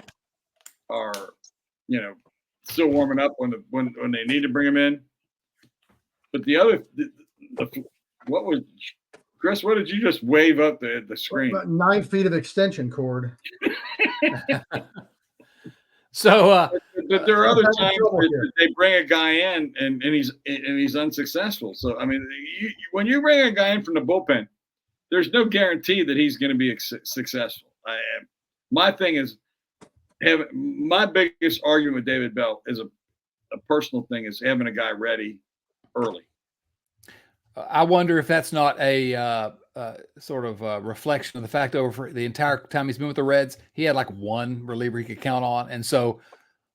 are, still warming up when they need to bring them in. But Chris? What did you just wave up the screen?
About 9 feet of extension cord.
So,
but there are other times that they bring a guy in and he's unsuccessful. So I mean, when you bring a guy in from the bullpen, there's no guarantee that he's going to be successful. My thing is, my biggest argument with David Bell is a personal thing, is having a guy ready early.
I wonder if that's not a sort of a reflection of the fact over the entire time he's been with the Reds, he had like one reliever he could count on. And so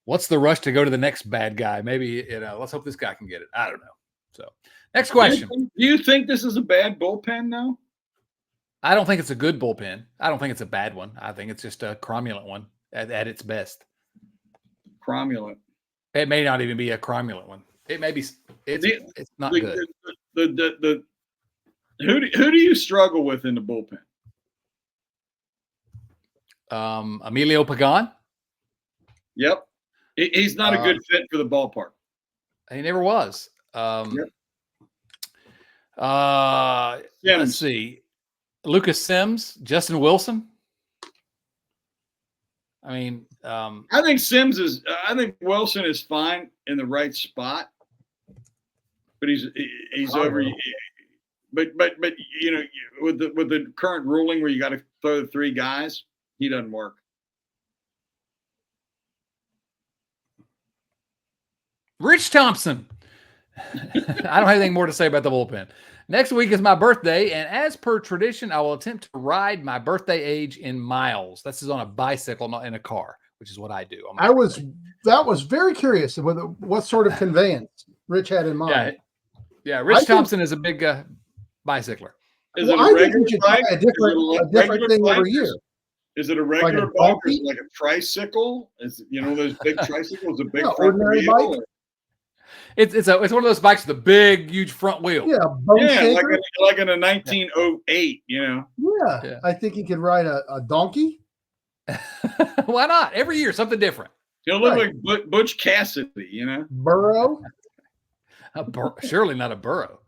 what's the rush to go to the next bad guy? Maybe, let's hope this guy can get it. I don't know. So next question.
Do you think this is a bad bullpen now?
I don't think it's a good bullpen. I don't think it's a bad one. I think it's just a cromulent one at its best.
Cromulent.
It may not even be a cromulent one. It may be. It's not good.
Who do you struggle with in the bullpen?
Emilio Pagan.
Yep, he's not a good fit for the ballpark.
He never was.
Yep.
Let's see. Lucas Sims, Justin Wilson. I mean,
I think Wilson is fine in the right spot, but he's over. But with the current ruling where you got to throw the 3 guys, he doesn't work.
Rich Thompson. I don't have anything more to say about the bullpen. Next week is my birthday, and as per tradition, I will attempt to ride my birthday age in miles. This is on a bicycle, not in a car, which is what I do. On my birthday.
That was very curious with what sort of conveyance Rich had in mind.
Yeah. Rich Thompson is a big bicycler.
Is it a regular bike?
A different thing every year.
Is it a regular bike or is it like a tricycle? Is it, those big tricycles, a big front wheel?
Bike.
It's one of those bikes with a big, huge front wheel.
Yeah,
like in a 1908.
Yeah, I think he could ride a donkey.
Why not? Every year, something different.
He'll look like Butch Cassidy,
Burrow.
Surely not a burro.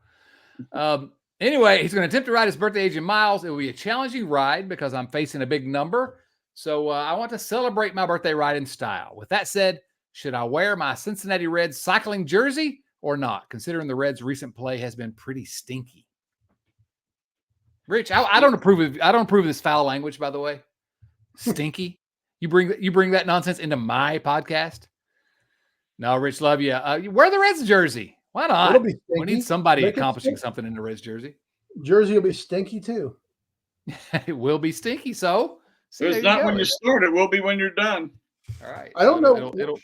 Anyway, he's going to attempt to ride his birthday age in miles. It will be a challenging ride because I'm facing a big number. So I want to celebrate my birthday ride in style. With that said, should I wear my Cincinnati Reds cycling jersey or not, considering the Reds' recent play has been pretty stinky? Rich, I don't approve of this foul language, by the way. Stinky. You bring that nonsense into my podcast? No, Rich, love you. Wear the Reds jersey. Why not? We need somebody accomplishing something in the Reds jersey.
Jersey will be stinky too.
It will be stinky. So
it's not when you start. It will be when you're done.
All right.
I don't know.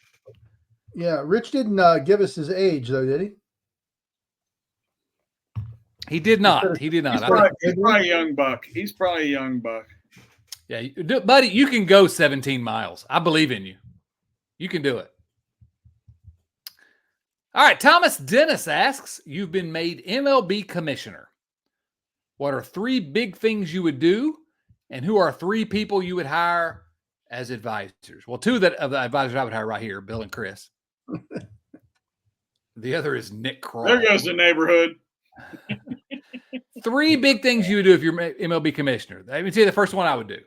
Yeah, Rich didn't give us his age though, did he?
He did not. He did not.
He's probably a young buck.
Yeah, buddy, you can go 17 miles. I believe in you. You can do it. All right, Thomas Dennis asks, you've been made MLB commissioner. What are 3 big things you would do, and who are 3 people you would hire as advisors? Well, 2 of the advisors I would hire right here, Bill and Chris. The other is Nick Kroll.
There goes the neighborhood.
3 big things you would do if you're MLB commissioner. Let me tell you the first one I would do,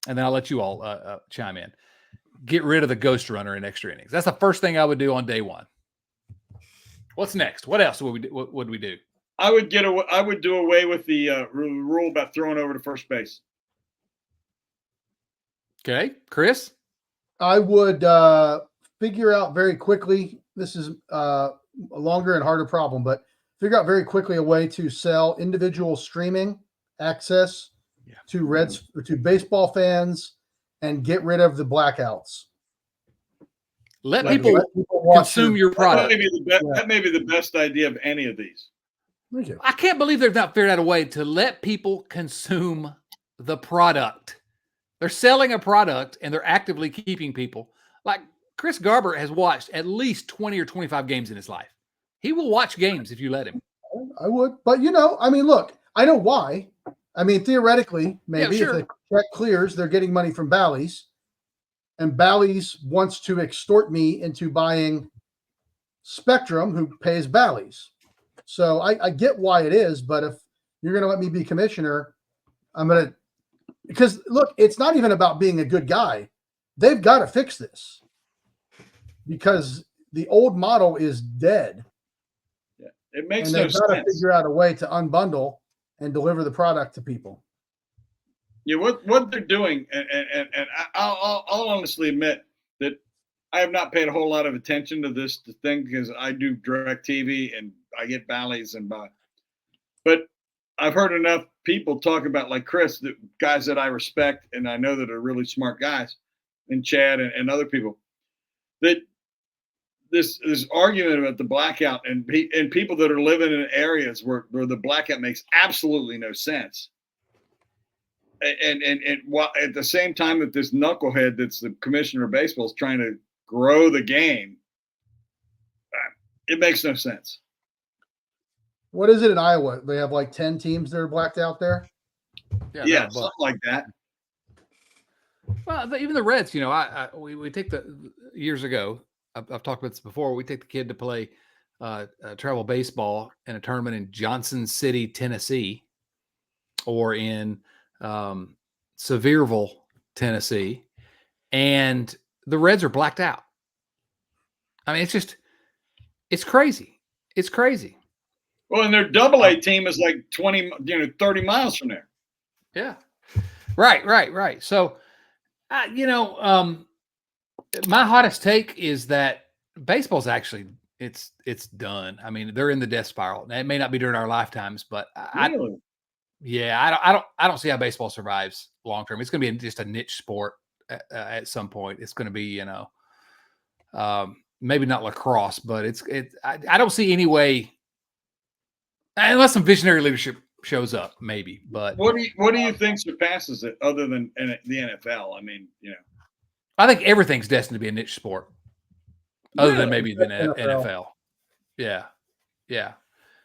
and then I'll let you all chime in. Get rid of the ghost runner in extra innings. That's the first thing I would do on day 1. What's next? What else would we do? What would we do?
I would do away with the rule about throwing over to first base.
Okay, Chris?
I would figure out very quickly. This is a longer and harder problem, but figure out very quickly a way to sell individual streaming access to baseball fans and get rid of the blackouts.
Let people consume your product.
That may be the best idea of any of these.
Thank you.
I can't believe they've not figured out a way to let people consume the product. They're selling a product and they're actively keeping people. Like Chris Garber has watched at least 20 or 25 games in his life. He will watch games if you let him.
I would. But, look, I know why. Theoretically, maybe if the check clears, they're getting money from Bally's. And Bally's wants to extort me into buying Spectrum, who pays Bally's. So I get why it is, but if you're going to let me be commissioner, I'm going to – because, look, it's not even about being a good guy. They've got to fix this because the old model is dead.
Yeah, it makes
no
sense.
They've got to figure out a way to unbundle and deliver the product to people.
Yeah, what they're doing, and I'll honestly admit that I have not paid a whole lot of attention to this thing because I do DirecTV and I get Bally's and buy. But I've heard enough people talk about, like Chris, the guys that I respect and I know that are really smart guys, and Chad and other people, that this argument about the blackout and people that are living in areas where the blackout makes absolutely no sense. And at the same time that this knucklehead that's the commissioner of baseball is trying to grow the game, it makes no sense.
What is it in Iowa? They have like 10 teams that are blacked out there?
Yeah, something like that.
Well, even the Reds, we take years ago, I've talked about this before, we take the kid to play travel baseball in a tournament in Johnson City, Tennessee, or in Sevierville, Tennessee, and the Reds are blacked out. I mean, it's crazy. It's crazy.
Well, and their AA team is like 30 miles from there.
Yeah. Right. So, my hottest take is that baseball's actually it's done. I mean, they're in the death spiral. It may not be during our lifetimes, but
Really?
I don't see how baseball survives long term. It's going to be just a niche sport at some point. It's going to be, maybe not lacrosse, but I don't see any way, unless some visionary leadership shows up, maybe. But
what do you think surpasses it, other than the NFL? I mean,
I think everything's destined to be a niche sport, other than
Really?
maybe the NFL. Yeah.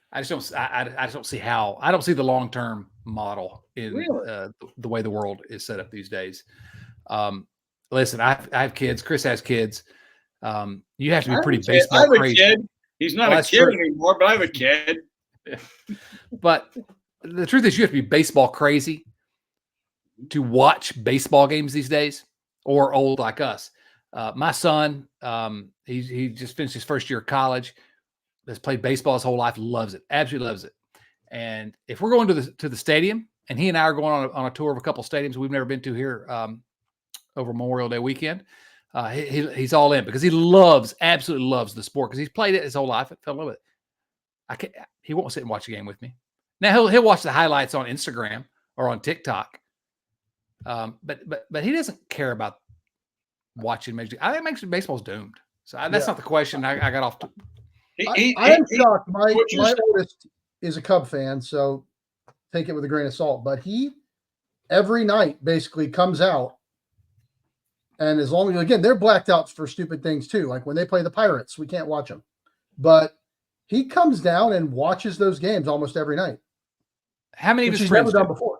I just don't see how. I don't see the long term model in
Really?
the way the world is set up these days. Listen, I have kids. Chris has kids. You have to be pretty baseball
I have
crazy.
a kid. He's not a kid anymore, but I have a kid.
But the truth is, you have to be baseball crazy to watch baseball games these days, or old like us. My son, he just finished his first year of college. Has played baseball his whole life, loves it, absolutely loves it. And if we're going to the stadium, and he and I are going on a tour of a couple of stadiums we've never been to here over Memorial Day weekend, he's all in because he absolutely loves the sport, because he's played it his whole life. Fell in love with it. He won't sit and watch a game with me. Now he'll watch the highlights on Instagram or on TikTok, but he doesn't care about watching Major League. I think Major League Baseball's doomed. So that's not the question. I got off.
I am shocked. My oldest is a Cub fan, so take it with a grain of salt. But he every night basically comes out, and as long as, again, they're blacked out for stupid things too. Like when they play the Pirates, we can't watch them, but he comes down and watches those games almost every night.
How many of his friends
never done before?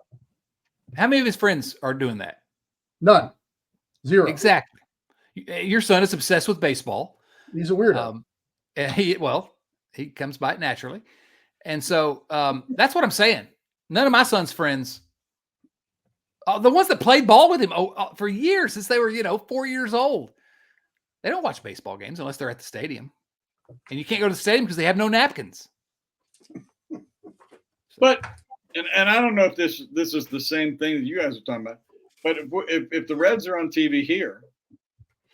How many of his friends are doing that?
None. Zero.
Exactly. Your son is obsessed with baseball.
He's a weirdo.
And he comes by it naturally. And so that's what I'm saying. None of my son's friends, the ones that played ball with him for years, since they were, 4 years old, they don't watch baseball games unless they're at the stadium. And you can't go to the stadium because they have no napkins.
But, and I don't know if this is the same thing that you guys are talking about, but if the Reds are on TV here,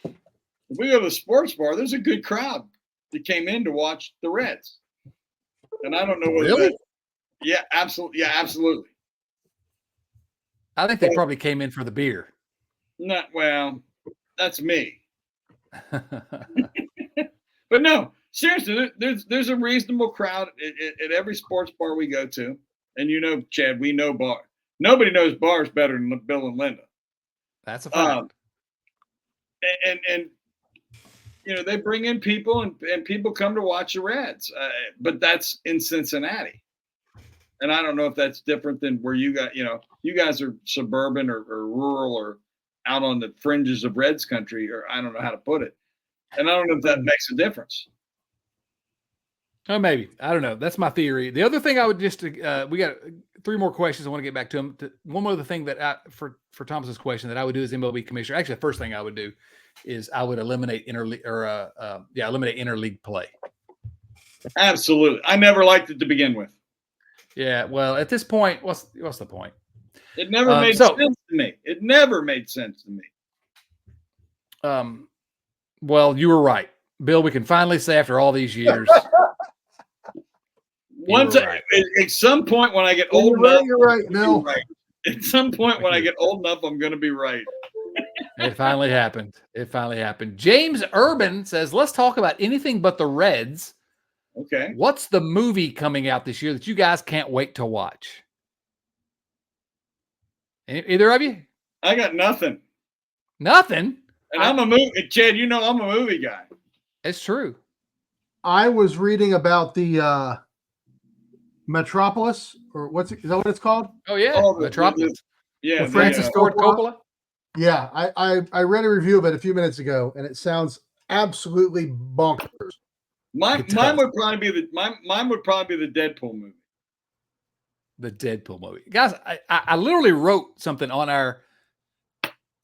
if we go to the sports bar, there's a good crowd that came in to watch the Reds. And I don't know whether
really?
Yeah, absolutely. Yeah, absolutely.
I think they probably came in for the beer.
Well, that's me. But no, seriously, there's a reasonable crowd at every sports bar we go to. And Chad, we know bar. Nobody knows bars better than Bill and Linda.
That's a fact.
And they bring in people, and people come to watch the Reds. But that's in Cincinnati. And I don't know if that's different than where you guys are suburban or rural or out on the fringes of Reds country, or I don't know how to put it. And I don't know if that makes a difference.
Oh, maybe. I don't know. That's my theory. The other thing I would just, we got 3 more questions. I want to get back to them. One other thing that for Thomas's question that I would do as MLB commissioner, actually the first thing I would do is I would eliminate interleague play.
Absolutely. I never liked it to begin with.
Yeah. Well, at this point, what's the point?
It never made sense to me. It never made sense to me.
Well, you were right, Bill. We can finally say after all these years.
At some point when I get old enough,
you're right, Bill.
Right. At some point when I get old enough, I'm going to be right.
It finally happened. James Urban says, let's talk about anything but the Reds.
Okay.
What's the movie coming out this year that you guys can't wait to watch? Either of you?
I got nothing.
Nothing?
And I'm a movie, Chad, I'm a movie guy.
It's true.
I was reading about the Metropolis, or is that what it's called?
Oh yeah, Metropolis.
Yeah,
Francis Ford Coppola.
Yeah, I read a review of it a few minutes ago, and it sounds absolutely bonkers.
Mine would probably be the Deadpool movie.
The Deadpool movie, guys. I literally wrote something on our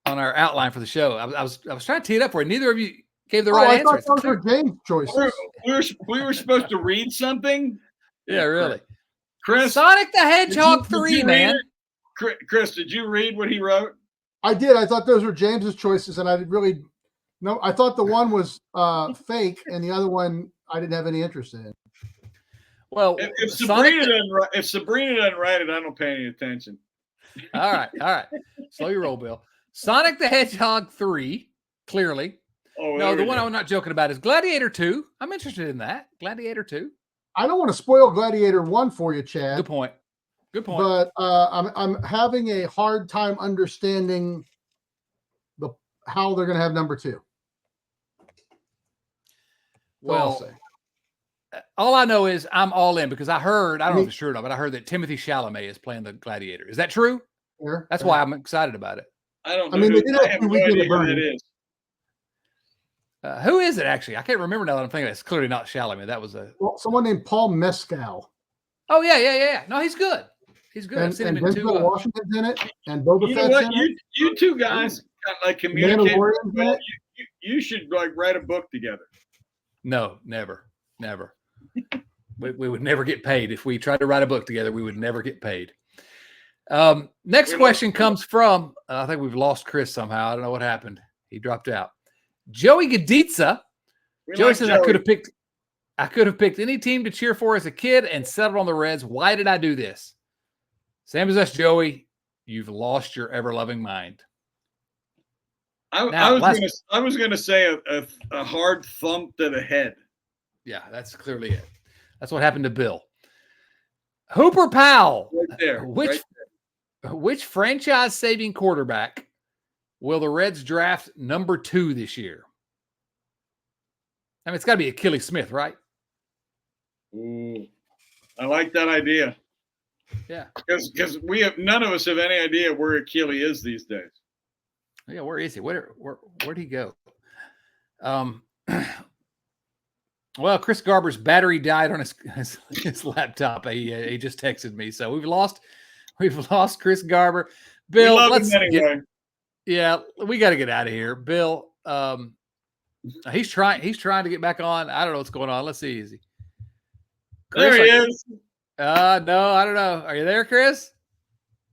outline for the show. I was trying to tee it up for you. Neither of you gave the right answer.
I thought those were James' choices.
We were supposed to read something.
Yeah, really.
Chris,
Sonic the Hedgehog 3, man.
Chris, did you read what he wrote?
I did. I thought those were James's choices, and I really No, I thought the one was fake, and the other one I didn't have any interest in.
Well,
If
Sonic,
Sabrina doesn't write it, I don't pay any attention.
all right. Slow your roll, Bill. Sonic the Hedgehog 3, clearly.
Oh,
No,
there
the
we
one
go.
I'm not joking about is Gladiator 2. I'm interested in that. Gladiator 2.
I don't want to spoil Gladiator 1 for you, Chad.
Good point. Good point.
But I'm having a hard time understanding how they're going to have number 2.
Well, all I know is I'm all in because I don't know if it's true or not, but I heard that Timothy Chalamet is playing the Gladiator. Is that true? That's why I'm excited about it.
I don't know.
I mean, they did
I
have
have
two
no
Weekend
idea
at
who that
Bernie's.
is.
Who is it actually? I can't remember now that I'm thinking. It's clearly not Chalamet. That was
someone named Paul Mescal.
Oh yeah. No, he's good. He's good. I've seen him in
Denzel Washington's in it, and Boba
You know
Fett's
what?
in it.
You two guys like communicate.
Mandalorian's in
Well,
it.
you should like write a book together.
No, never. We would never get paid if we tried to write a book together. We would never get paid. Next question comes from. I think we've lost Chris somehow. I don't know what happened. He dropped out. Joey Gaditza. Joey says, I could have picked any team to cheer for as a kid and settled on the Reds. Why did I do this? Same as us, Joey. You've lost your ever-loving mind.
I was going to say a hard thump to the head.
Yeah, that's clearly it. That's what happened to Bill. Hooper Powell.
Right there.
Which franchise-saving quarterback will the Reds draft number 2 this year? I mean, it's got to be Achilles Smith, right?
Ooh, I like that idea.
Yeah.
Because none of us have any idea where Achilles is these days.
Yeah, where is he? Where'd he go? Well, Chris Garber's battery died on his laptop. He just texted me, so we've lost Chris Garber. Bill, yeah, we got to get out of here. Bill, he's trying to get back on. I don't know what's going on. Let's see. Is he? Chris,
there he is.
No, I don't know. Are you there, Chris?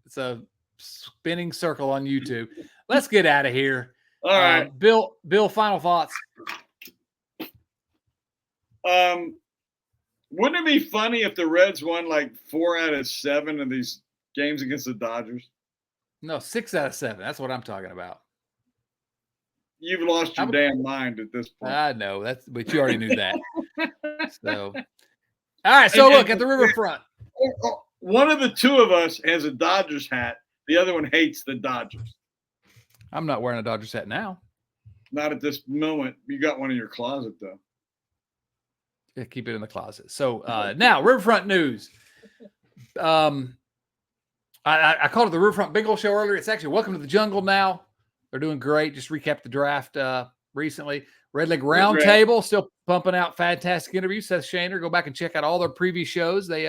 It's a spinning circle on YouTube. Let's get out of here.
All right.
Bill, final thoughts.
Wouldn't it be funny if the Reds won like 4 out of 7 of these games against the Dodgers?
No, 6 out of 7. That's what I'm talking about.
You've lost your damn mind at this point.
I know but you already knew that. So, all right. So look at the riverfront.
One of the two of us has a Dodgers hat. The other one hates the Dodgers.
I'm not wearing a Dodgers hat now.
Not at this moment. You got one in your closet though.
Yeah, keep it in the closet. So now riverfront news. I called it the Riverfront Bingo Show earlier. It's actually Welcome to the Jungle now. They're doing great. Just recap the draft recently. Red Leg Roundtable still pumping out fantastic interviews. Seth Shaner, go back and check out all their previous shows. They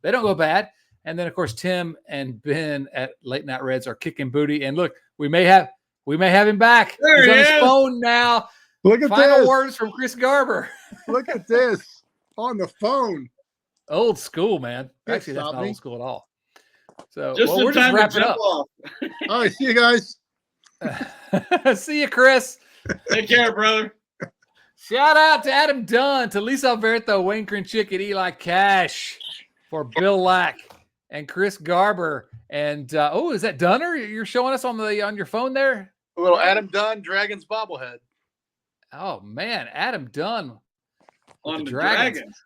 don't go bad. And then of course Tim and Ben at Late Night Reds are kicking booty. And look, we may have him back. He's on his phone now.
Look at
Final words from Chris Garber.
Look at this on the phone.
Old school, man. Actually, that's not old school at all. So
we're just wrapping up.
All right, see you guys.
See you, Chris.
Take care, brother.
Shout out to Adam Dunn, to Lisa Alberto, Wayne Krenchick, and Eli Cash for Bill Lack and Chris Garber. And is that Dunner? You're showing us on your phone there?
A little Adam Dunn, Dragons bobblehead.
Oh man, Adam Dunn
on the Dragons.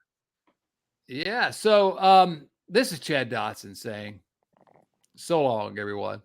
Yeah. So this is Chad Dotson saying, so long, everyone.